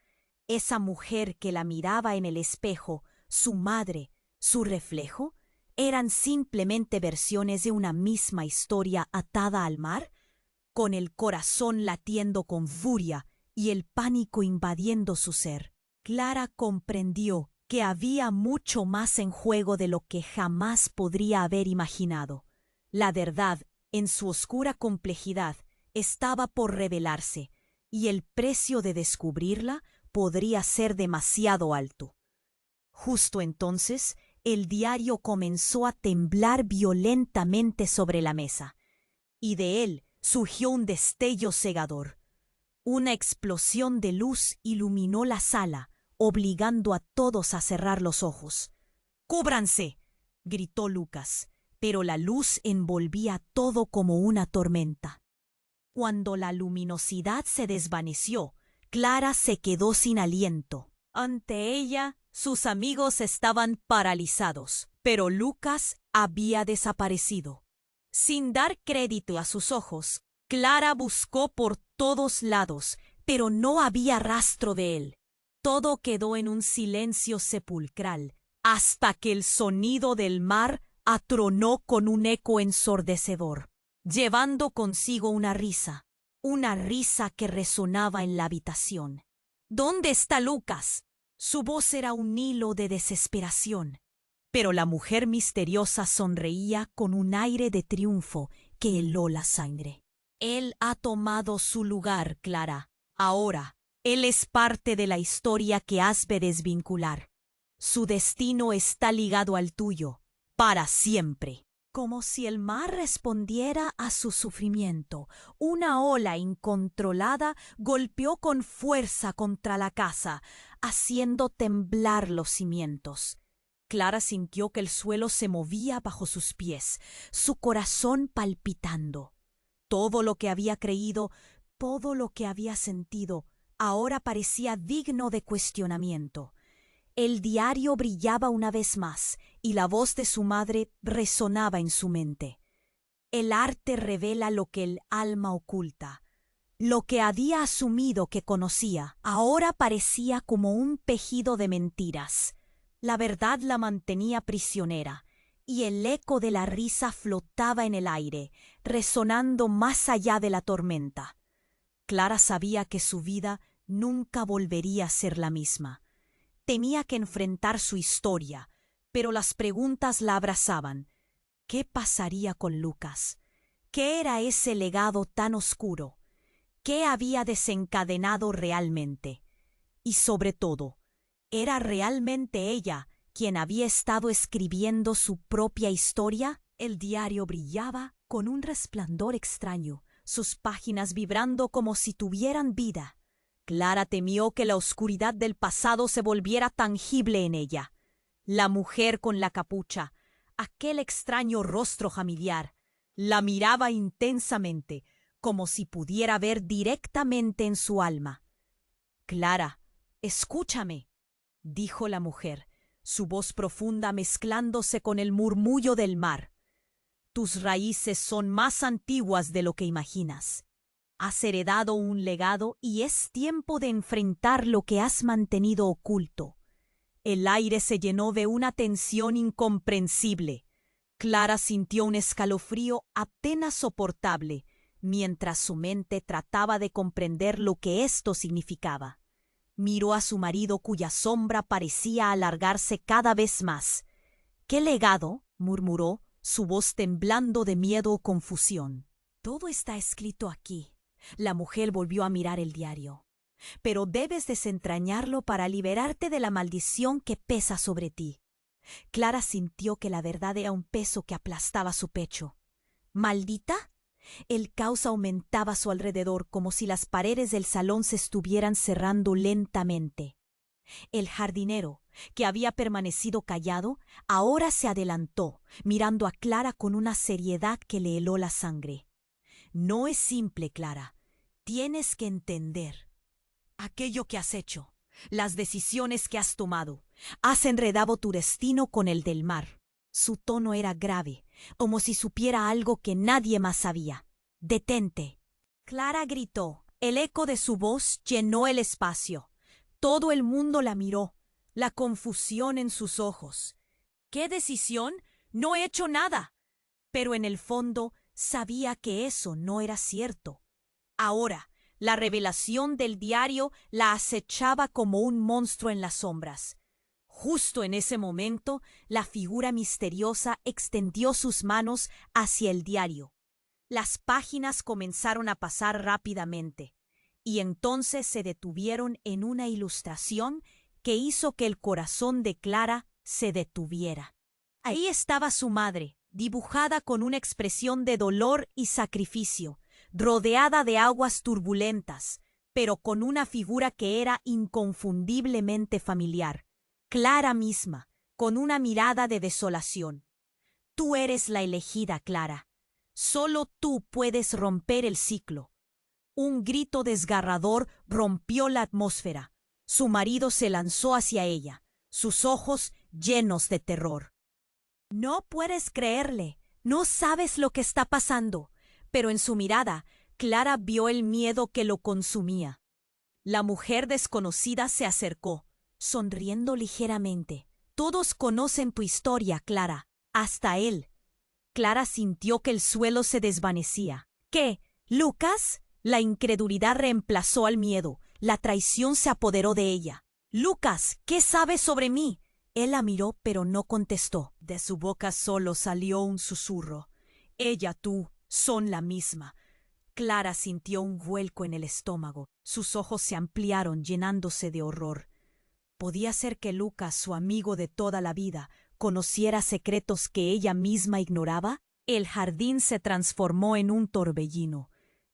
Esa mujer que la miraba en el espejo, su madre, su reflejo, ¿eran simplemente versiones de una misma historia atada al mar? Con el corazón latiendo con furia y el pánico invadiendo su ser, Clara comprendió que había mucho más en juego de lo que jamás podría haber imaginado. La verdad, en su oscura complejidad, estaba por revelarse, y el precio de descubrirla podría ser demasiado alto. Justo entonces, el diario comenzó a temblar violentamente sobre la mesa, y de él surgió un destello cegador. Una explosión de luz iluminó la sala, obligando a todos a cerrar los ojos. «¡Cúbranse!», gritó Lucas, pero la luz envolvía todo como una tormenta. Cuando la luminosidad se desvaneció, Clara se quedó sin aliento. Ante ella, sus amigos estaban paralizados, pero Lucas había desaparecido. Sin dar crédito a sus ojos, Clara buscó por todos lados, pero no había rastro de él. Todo quedó en un silencio sepulcral, hasta que el sonido del mar atronó con un eco ensordecedor, llevando consigo una risa que resonaba en la habitación. «¿Dónde está Lucas?». Su voz era un hilo de desesperación, pero la mujer misteriosa sonreía con un aire de triunfo que heló la sangre. «Él ha tomado su lugar, Clara. Ahora, él es parte de la historia que has de desvincular. Su destino está ligado al tuyo, para siempre». Como si el mar respondiera a su sufrimiento, una ola incontrolada golpeó con fuerza contra la casa, haciendo temblar los cimientos. Clara sintió que el suelo se movía bajo sus pies, su corazón palpitando. Todo lo que había creído, todo lo que había sentido, ahora parecía digno de cuestionamiento. El diario brillaba una vez más, y la voz de su madre resonaba en su mente. El arte revela lo que el alma oculta. Lo que había asumido que conocía, ahora parecía como un tejido de mentiras. La verdad la mantenía prisionera, y el eco de la risa flotaba en el aire, resonando más allá de la tormenta. Clara sabía que su vida nunca volvería a ser la misma. Tenía que enfrentar su historia, pero las preguntas la abrazaban. ¿Qué pasaría con Lucas? ¿Qué era ese legado tan oscuro? ¿Qué había desencadenado realmente? Y sobre todo, ¿era realmente ella quien había estado escribiendo su propia historia? El diario brillaba con un resplandor extraño, sus páginas vibrando como si tuvieran vida. Clara temió que la oscuridad del pasado se volviera tangible en ella. La mujer con la capucha, aquel extraño rostro familiar, la miraba intensamente, como si pudiera ver directamente en su alma. «Clara, escúchame», dijo la mujer, su voz profunda mezclándose con el murmullo del mar. «Tus raíces son más antiguas de lo que imaginas. Has heredado un legado y es tiempo de enfrentar lo que has mantenido oculto». El aire se llenó de una tensión incomprensible. Clara sintió un escalofrío apenas soportable, mientras su mente trataba de comprender lo que esto significaba. Miró a su marido, cuya sombra parecía alargarse cada vez más. «¿Qué legado?», murmuró, su voz temblando de miedo o confusión. «Todo está escrito aquí». La mujer volvió a mirar el diario. «Pero debes desentrañarlo para liberarte de la maldición que pesa sobre ti». Clara sintió que la verdad era un peso que aplastaba su pecho. ¿Maldita? El caos aumentaba a su alrededor, como si las paredes del salón se estuvieran cerrando lentamente. El jardinero, que había permanecido callado, ahora se adelantó, mirando a Clara con una seriedad que le heló la sangre. «No es simple, Clara. Tienes que entender aquello que has hecho, las decisiones que has tomado. Has enredado tu destino con el del mar». Su tono era grave, como si supiera algo que nadie más sabía. «Detente». Clara gritó. El eco de su voz llenó el espacio. Todo el mundo la miró, la confusión en sus ojos. «¿Qué decisión? No he hecho nada». Pero en el fondo sabía que eso no era cierto. Ahora, la revelación del diario la acechaba como un monstruo en las sombras. Justo en ese momento, la figura misteriosa extendió sus manos hacia el diario. Las páginas comenzaron a pasar rápidamente, y entonces se detuvieron en una ilustración que hizo que el corazón de Clara se detuviera. Ahí estaba su madre, dibujada con una expresión de dolor y sacrificio, rodeada de aguas turbulentas, pero con una figura que era inconfundiblemente familiar. Clara misma, con una mirada de desolación. «Tú eres la elegida, Clara. Solo tú puedes romper el ciclo». Un grito desgarrador rompió la atmósfera. Su marido se lanzó hacia ella, sus ojos llenos de terror. «No puedes creerle, no sabes lo que está pasando». Pero en su mirada, Clara vio el miedo que lo consumía. La mujer desconocida se acercó, sonriendo ligeramente. «Todos conocen tu historia, Clara, hasta él». Clara sintió que el suelo se desvanecía. «¿Qué? ¿Lucas?». La incredulidad reemplazó al miedo. La traición se apoderó de ella. «Lucas, ¿qué sabes sobre mí?». Él la miró, pero no contestó. De su boca solo salió un susurro. «Ella, tú, son la misma». Clara sintió un vuelco en el estómago. Sus ojos se ampliaron, llenándose de horror. ¿Podía ser que Lucas, su amigo de toda la vida, conociera secretos que ella misma ignoraba? El jardín se transformó en un torbellino.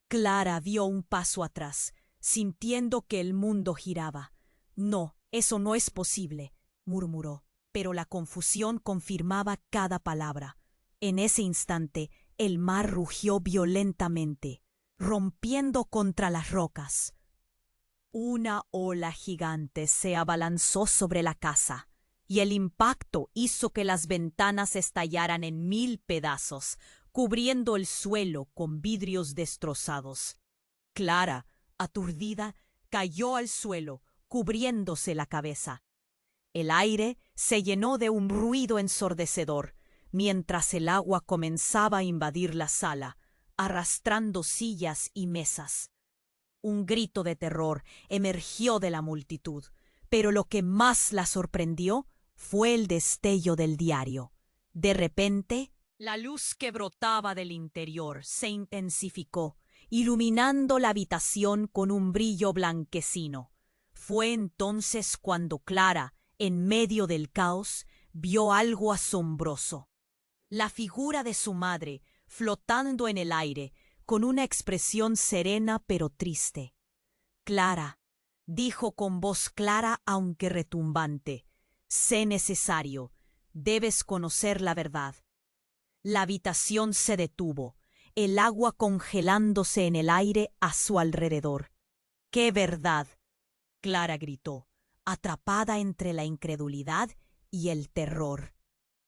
Clara dio un paso atrás, sintiendo que el mundo giraba. «No, eso no es posible», murmuró, pero la confusión confirmaba cada palabra. En ese instante, el mar rugió violentamente, rompiendo contra las rocas. Una ola gigante se abalanzó sobre la casa, y el impacto hizo que las ventanas estallaran en 1000 pedazos, cubriendo el suelo con vidrios destrozados. Clara, aturdida, cayó al suelo, cubriéndose la cabeza. El aire se llenó de un ruido ensordecedor, mientras el agua comenzaba a invadir la sala, arrastrando sillas y mesas. Un grito de terror emergió de la multitud, pero lo que más la sorprendió fue el destello del diario. De repente, la luz que brotaba del interior se intensificó, iluminando la habitación con un brillo blanquecino. Fue entonces cuando Clara, en medio del caos, vio algo asombroso. la figura de su madre, flotando en el aire, con una expresión serena pero triste. «Clara», dijo con voz clara aunque retumbante, «sé necesario, debes conocer la verdad». La habitación se detuvo, el agua congelándose en el aire a su alrededor. «¿Qué verdad?», Clara gritó, atrapada entre la incredulidad y el terror.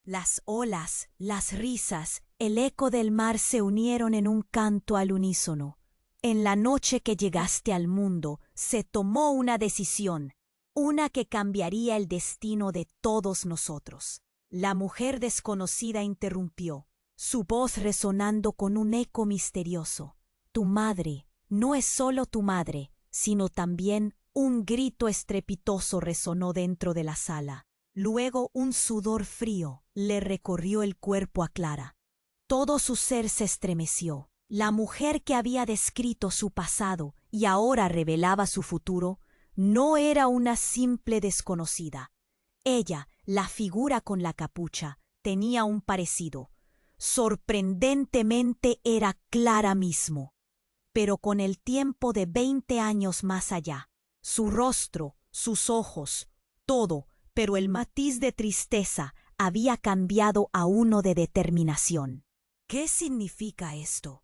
Las olas, las risas, el eco del mar se unieron en un canto al unísono. En la noche que llegaste al mundo, se tomó una decisión, una que cambiaría el destino de todos nosotros. La mujer desconocida interrumpió, su voz resonando con un eco misterioso. Tu madre no es solo tu madre, sino también un grito estrepitoso resonó dentro de la sala. Luego un sudor frío le recorrió el cuerpo a Clara. Todo su ser se estremeció. La mujer que había descrito su pasado y ahora revelaba su futuro no era una simple desconocida. Ella, la figura con la capucha, tenía un parecido. Sorprendentemente era Clara mismo, pero con el tiempo de 20 años más allá. Su rostro, sus ojos, todo, pero el matiz de tristeza había cambiado a uno de determinación. «¿Qué significa esto?»,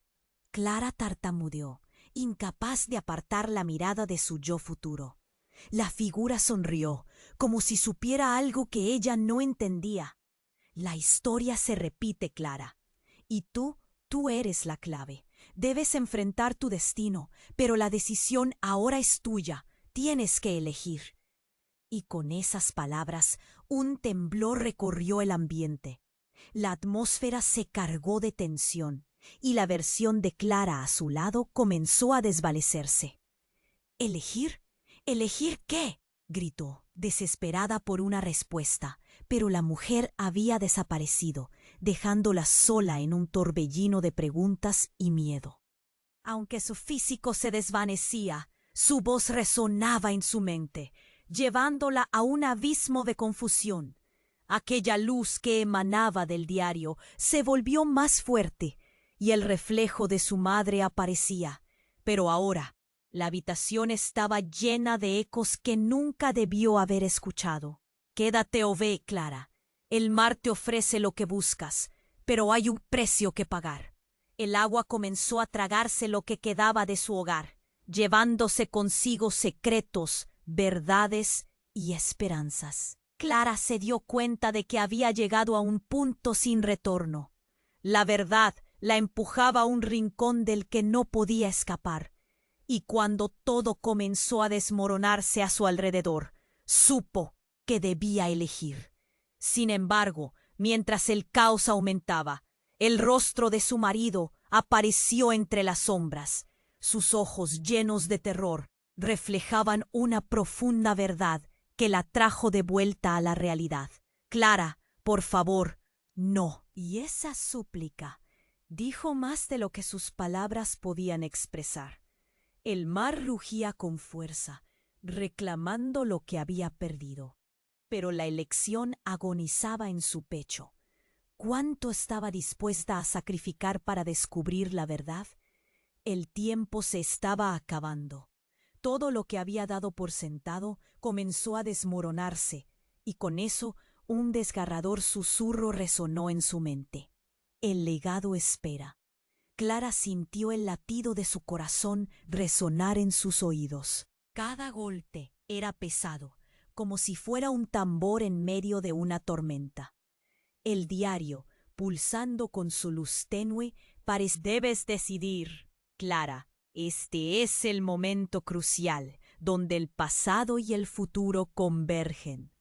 Clara tartamudeó, incapaz de apartar la mirada de su yo futuro. La figura sonrió, como si supiera algo que ella no entendía. «La historia se repite, Clara. Y tú eres la clave. Debes enfrentar tu destino, pero la decisión ahora es tuya. Tienes que elegir». Y con esas palabras, un temblor recorrió el ambiente. La atmósfera se cargó de tensión, y la versión de Clara a su lado comenzó a desvanecerse. «¿Elegir? ¿Elegir qué?», gritó, desesperada por una respuesta, pero la mujer había desaparecido, dejándola sola en un torbellino de preguntas y miedo. Aunque su físico se desvanecía, su voz resonaba en su mente, llevándola a un abismo de confusión. Aquella luz que emanaba del diario se volvió más fuerte, y el reflejo de su madre aparecía. Pero ahora la habitación estaba llena de ecos que nunca debió haber escuchado. «Quédate o ve, Clara. El mar te ofrece lo que buscas, pero hay un precio que pagar». El agua comenzó a tragarse lo que quedaba de su hogar, llevándose consigo secretos, verdades y esperanzas. Clara se dio cuenta de que había llegado a un punto sin retorno. La verdad la empujaba a un rincón del que no podía escapar, y cuando todo comenzó a desmoronarse a su alrededor, supo que debía elegir. Sin embargo, mientras el caos aumentaba, el rostro de su marido apareció entre las sombras. Sus ojos llenos de terror reflejaban una profunda verdad que la trajo de vuelta a la realidad. «Clara, por favor, no». Y esa súplica dijo más de lo que sus palabras podían expresar. El mar rugía con fuerza, reclamando lo que había perdido. Pero la elección agonizaba en su pecho. ¿Cuánto estaba dispuesta a sacrificar para descubrir la verdad? El tiempo se estaba acabando. Todo lo que había dado por sentado comenzó a desmoronarse, y con eso un desgarrador susurro resonó en su mente. El legado espera. Clara sintió el latido de su corazón resonar en sus oídos. Cada golpe era pesado, como si fuera un tambor en medio de una tormenta. El diario, pulsando con su luz tenue, «Debes decidir, Clara. Este es el momento crucial, donde el pasado y el futuro convergen».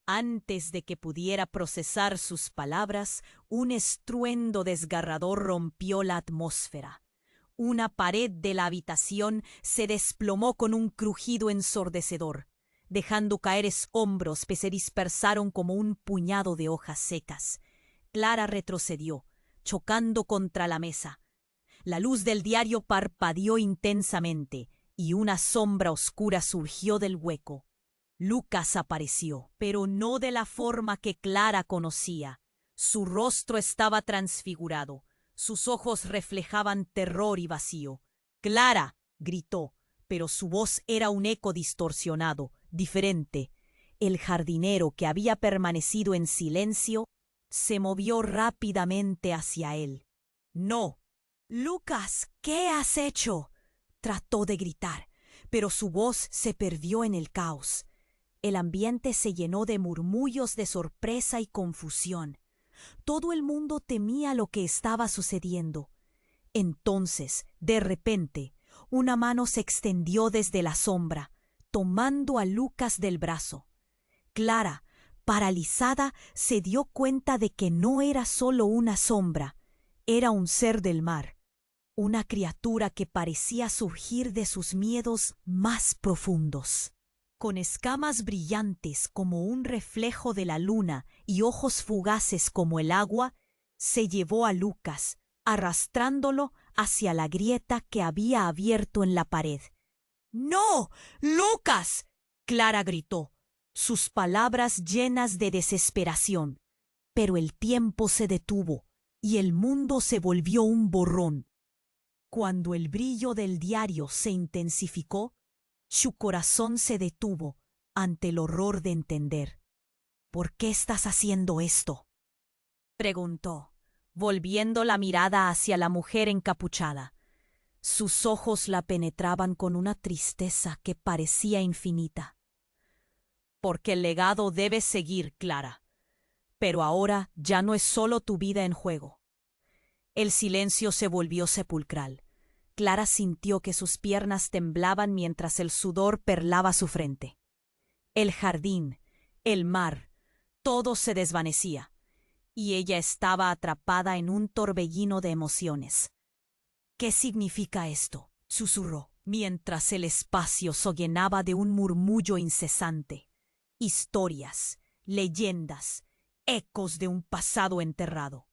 Antes de que pudiera procesar sus palabras, un estruendo desgarrador rompió la atmósfera. Una pared de la habitación se desplomó con un crujido ensordecedor, dejando caer escombros que se dispersaron como un puñado de hojas secas. Clara retrocedió, chocando contra la mesa. La luz del diario parpadeó intensamente, y una sombra oscura surgió del hueco. Lucas apareció, pero no de la forma que Clara conocía. Su rostro estaba transfigurado, sus ojos reflejaban terror y vacío. «¡Clara!», gritó, pero su voz era un eco distorsionado, diferente. El jardinero, que había permanecido en silencio, se movió rápidamente hacia él. «¡No! Lucas, ¿qué has hecho?», trató de gritar, pero su voz se perdió en el caos. El ambiente se llenó de murmullos de sorpresa y confusión. Todo el mundo temía lo que estaba sucediendo. Entonces, de repente, una mano se extendió desde la sombra, tomando a Lucas del brazo. Clara, paralizada, se dio cuenta de que no era solo una sombra, era un ser del mar, una criatura que parecía surgir de sus miedos más profundos. Con escamas brillantes como un reflejo de la luna y ojos fugaces como el agua, se llevó a Lucas, arrastrándolo hacia la grieta que había abierto en la pared. «¡No! ¡Lucas!», Clara gritó, sus palabras llenas de desesperación. Pero el tiempo se detuvo y el mundo se volvió un borrón. Cuando el brillo del diario se intensificó, su corazón se detuvo ante el horror de entender. «¿Por qué estás haciendo esto?», preguntó, volviendo la mirada hacia la mujer encapuchada. Sus ojos la penetraban con una tristeza que parecía infinita. «Porque el legado debe seguir, Clara. Pero ahora ya no es solo tu vida en juego». El silencio se volvió sepulcral. Clara sintió que sus piernas temblaban mientras el sudor perlaba su frente. El jardín, el mar, todo se desvanecía, y ella estaba atrapada en un torbellino de emociones. «¿Qué significa esto?», susurró, mientras el espacio se llenaba de un murmullo incesante. Historias, leyendas, ecos de un pasado enterrado.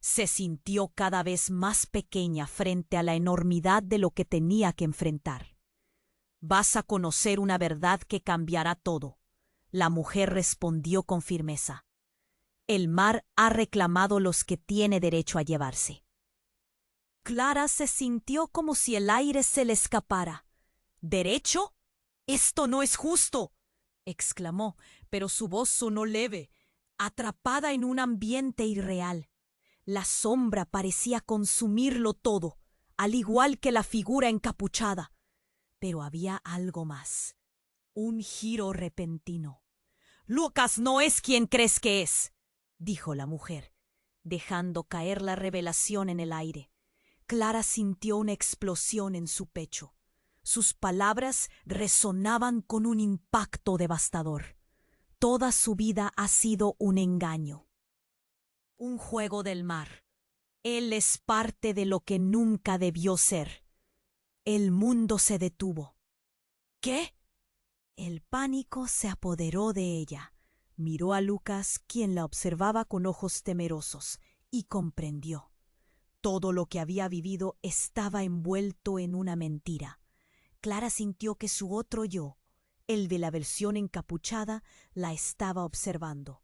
Se sintió cada vez más pequeña frente a la enormidad de lo que tenía que enfrentar. «Vas a conocer una verdad que cambiará todo», la mujer respondió con firmeza. «El mar ha reclamado los que tiene derecho a llevarse». Clara se sintió como si el aire se le escapara. «¿Derecho? Esto no es justo», exclamó, pero su voz sonó leve, atrapada en un ambiente irreal. La sombra parecía consumirlo todo, al igual que la figura encapuchada. Pero había algo más. Un giro repentino. «Lucas no es quien crees que es», dijo la mujer, dejando caer la revelación en el aire. Clara sintió una explosión en su pecho. Sus palabras resonaban con un impacto devastador. Toda su vida ha sido un engaño. Un juego del mar. Él es parte de lo que nunca debió ser. El mundo se detuvo. ¿Qué? El pánico se apoderó de ella. Miró a Lucas, quien la observaba con ojos temerosos, y comprendió. Todo lo que había vivido estaba envuelto en una mentira. Clara sintió que su otro yo, el de la versión encapuchada, la estaba observando.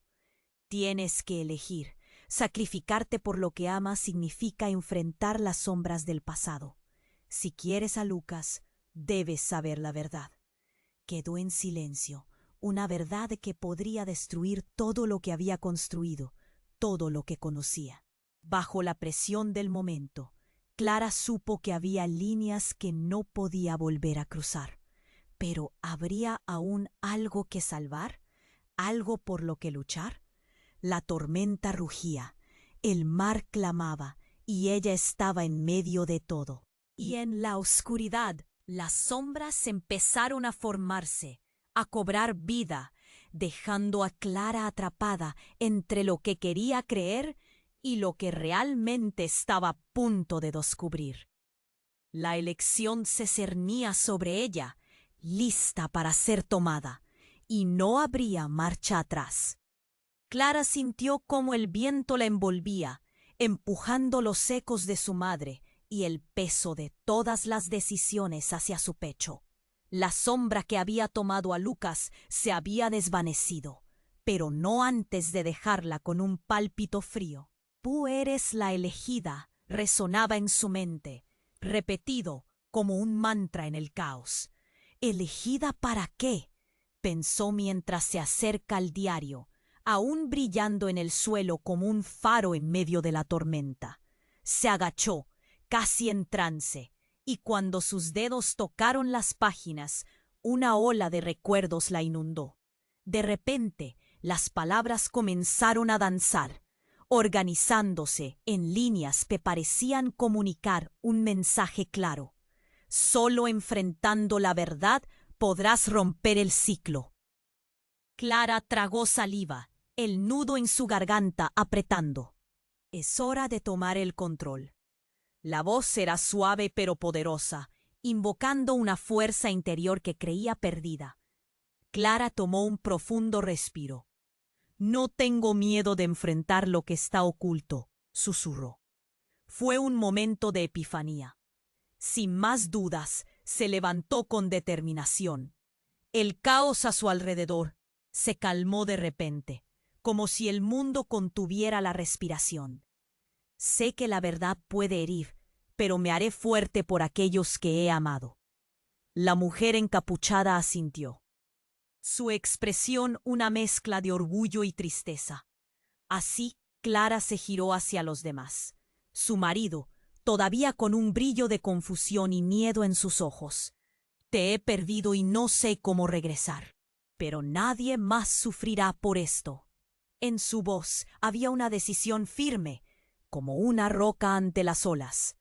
«Tienes que elegir. Sacrificarte por lo que amas significa enfrentar las sombras del pasado. Si quieres a Lucas, debes saber la verdad». Quedó en silencio, una verdad que podría destruir todo lo que había construido, todo lo que conocía. Bajo la presión del momento, Clara supo que había líneas que no podía volver a cruzar. Pero ¿habría aún algo que salvar? ¿Algo por lo que luchar? La tormenta rugía, el mar clamaba, y ella estaba en medio de todo. Y en la oscuridad, las sombras empezaron a formarse, a cobrar vida, dejando a Clara atrapada entre lo que quería creer y lo que realmente estaba a punto de descubrir. La elección se cernía sobre ella, lista para ser tomada, y no habría marcha atrás. Clara sintió cómo el viento la envolvía, empujando los ecos de su madre y el peso de todas las decisiones hacia su pecho. La sombra que había tomado a Lucas se había desvanecido, pero no antes de dejarla con un pálpito frío. Tú eres la elegida, resonaba en su mente, repetido como un mantra en el caos. ¿Elegida para qué?, pensó mientras se acerca al diario, aún brillando en el suelo como un faro en medio de la tormenta. Se agachó, casi en trance, y cuando sus dedos tocaron las páginas, una ola de recuerdos la inundó. De repente, las palabras comenzaron a danzar, organizándose en líneas que parecían comunicar un mensaje claro. Solo enfrentando la verdad podrás romper el ciclo. Clara tragó saliva, el nudo en su garganta apretando. Es hora de tomar el control. La voz era suave pero poderosa, invocando una fuerza interior que creía perdida. Clara tomó un profundo respiro. No tengo miedo de enfrentar lo que está oculto, susurró. Fue un momento de epifanía. Sin más dudas, se levantó con determinación. El caos a su alrededor se calmó de repente, como si el mundo contuviera la respiración. Sé que la verdad puede herir, pero me haré fuerte por aquellos que he amado. La mujer encapuchada asintió. Su expresión una mezcla de orgullo y tristeza. Así, Clara se giró hacia los demás. Su marido, todavía con un brillo de confusión y miedo en sus ojos. Te he perdido y no sé cómo regresar. Pero nadie más sufrirá por esto. En su voz había una decisión firme, como una roca ante las olas.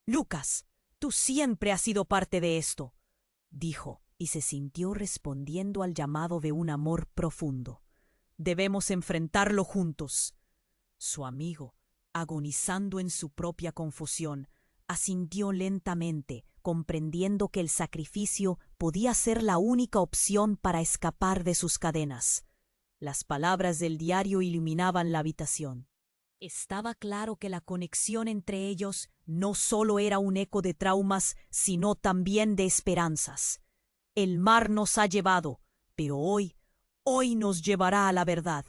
Lucas, tú siempre has sido parte de esto, dijo, y se sintió respondiendo al llamado de un amor profundo. Debemos enfrentarlo juntos. Su amigo, agonizando en su propia confusión, asintió lentamente, comprendiendo que el sacrificio podía ser la única opción para escapar de sus cadenas. Las palabras del diario iluminaban la habitación. Estaba claro que la conexión entre ellos no solo era un eco de traumas, sino también de esperanzas. El mar nos ha llevado, pero hoy nos llevará a la verdad.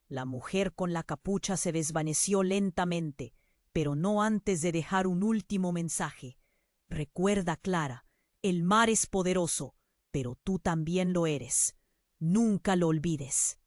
La mujer con la capucha se desvaneció lentamente, pero no antes de dejar un último mensaje. Recuerda, Clara, el mar es poderoso, pero tú también lo eres. Nunca lo olvides.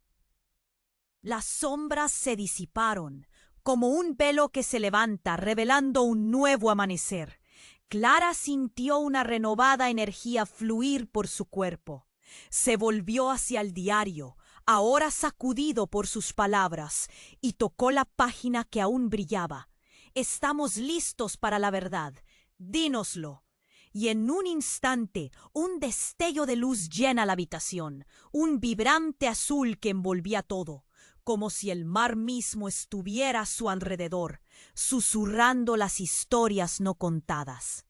Las sombras se disiparon, como un velo que se levanta, revelando un nuevo amanecer. Clara sintió una renovada energía fluir por su cuerpo. Se volvió hacia el diario, ahora sacudido por sus palabras, y tocó la página que aún brillaba. Estamos listos para la verdad. Dínoslo. Y en un instante, un destello de luz llena la habitación, un vibrante azul que envolvía todo, como si el mar mismo estuviera a su alrededor, susurrando las historias no contadas.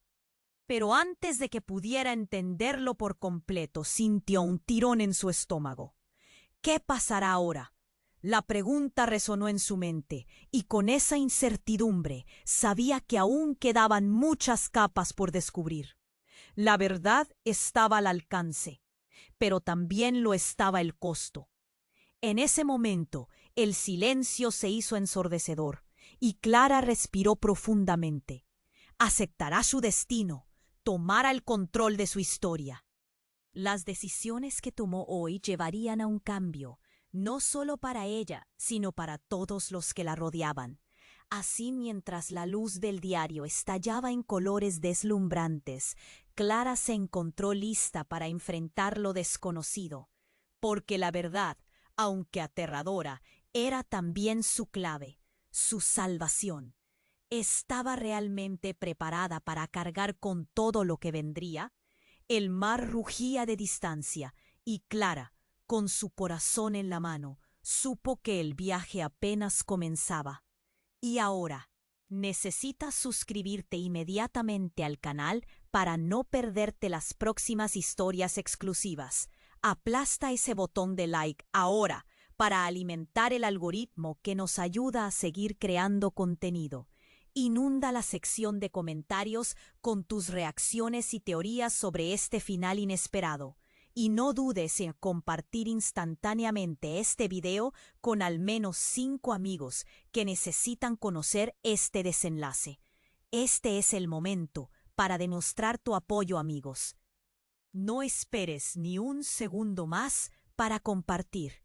Pero antes de que pudiera entenderlo por completo, sintió un tirón en su estómago. ¿Qué pasará ahora? La pregunta resonó en su mente, y con esa incertidumbre sabía que aún quedaban muchas capas por descubrir. La verdad estaba al alcance, pero también lo estaba el costo. En ese momento, el silencio se hizo ensordecedor, y Clara respiró profundamente. Aceptará su destino, tomará el control de su historia. Las decisiones que tomó hoy llevarían a un cambio, no solo para ella, sino para todos los que la rodeaban. Así, mientras la luz del diario estallaba en colores deslumbrantes, Clara se encontró lista para enfrentar lo desconocido, porque la verdad, aunque aterradora, era también su clave, su salvación. ¿Estaba realmente preparada para cargar con todo lo que vendría? El mar rugía de distancia, y Clara, con su corazón en la mano, supo que el viaje apenas comenzaba. Y ahora, necesitas suscribirte inmediatamente al canal para no perderte las próximas historias exclusivas. Aplasta ese botón de like ahora para alimentar el algoritmo que nos ayuda a seguir creando contenido. Inunda la sección de comentarios con tus reacciones y teorías sobre este final inesperado. Y no dudes en compartir instantáneamente este video con al menos 5 amigos que necesitan conocer este desenlace. Este es el momento para demostrar tu apoyo, amigos. No esperes ni un segundo más para compartir.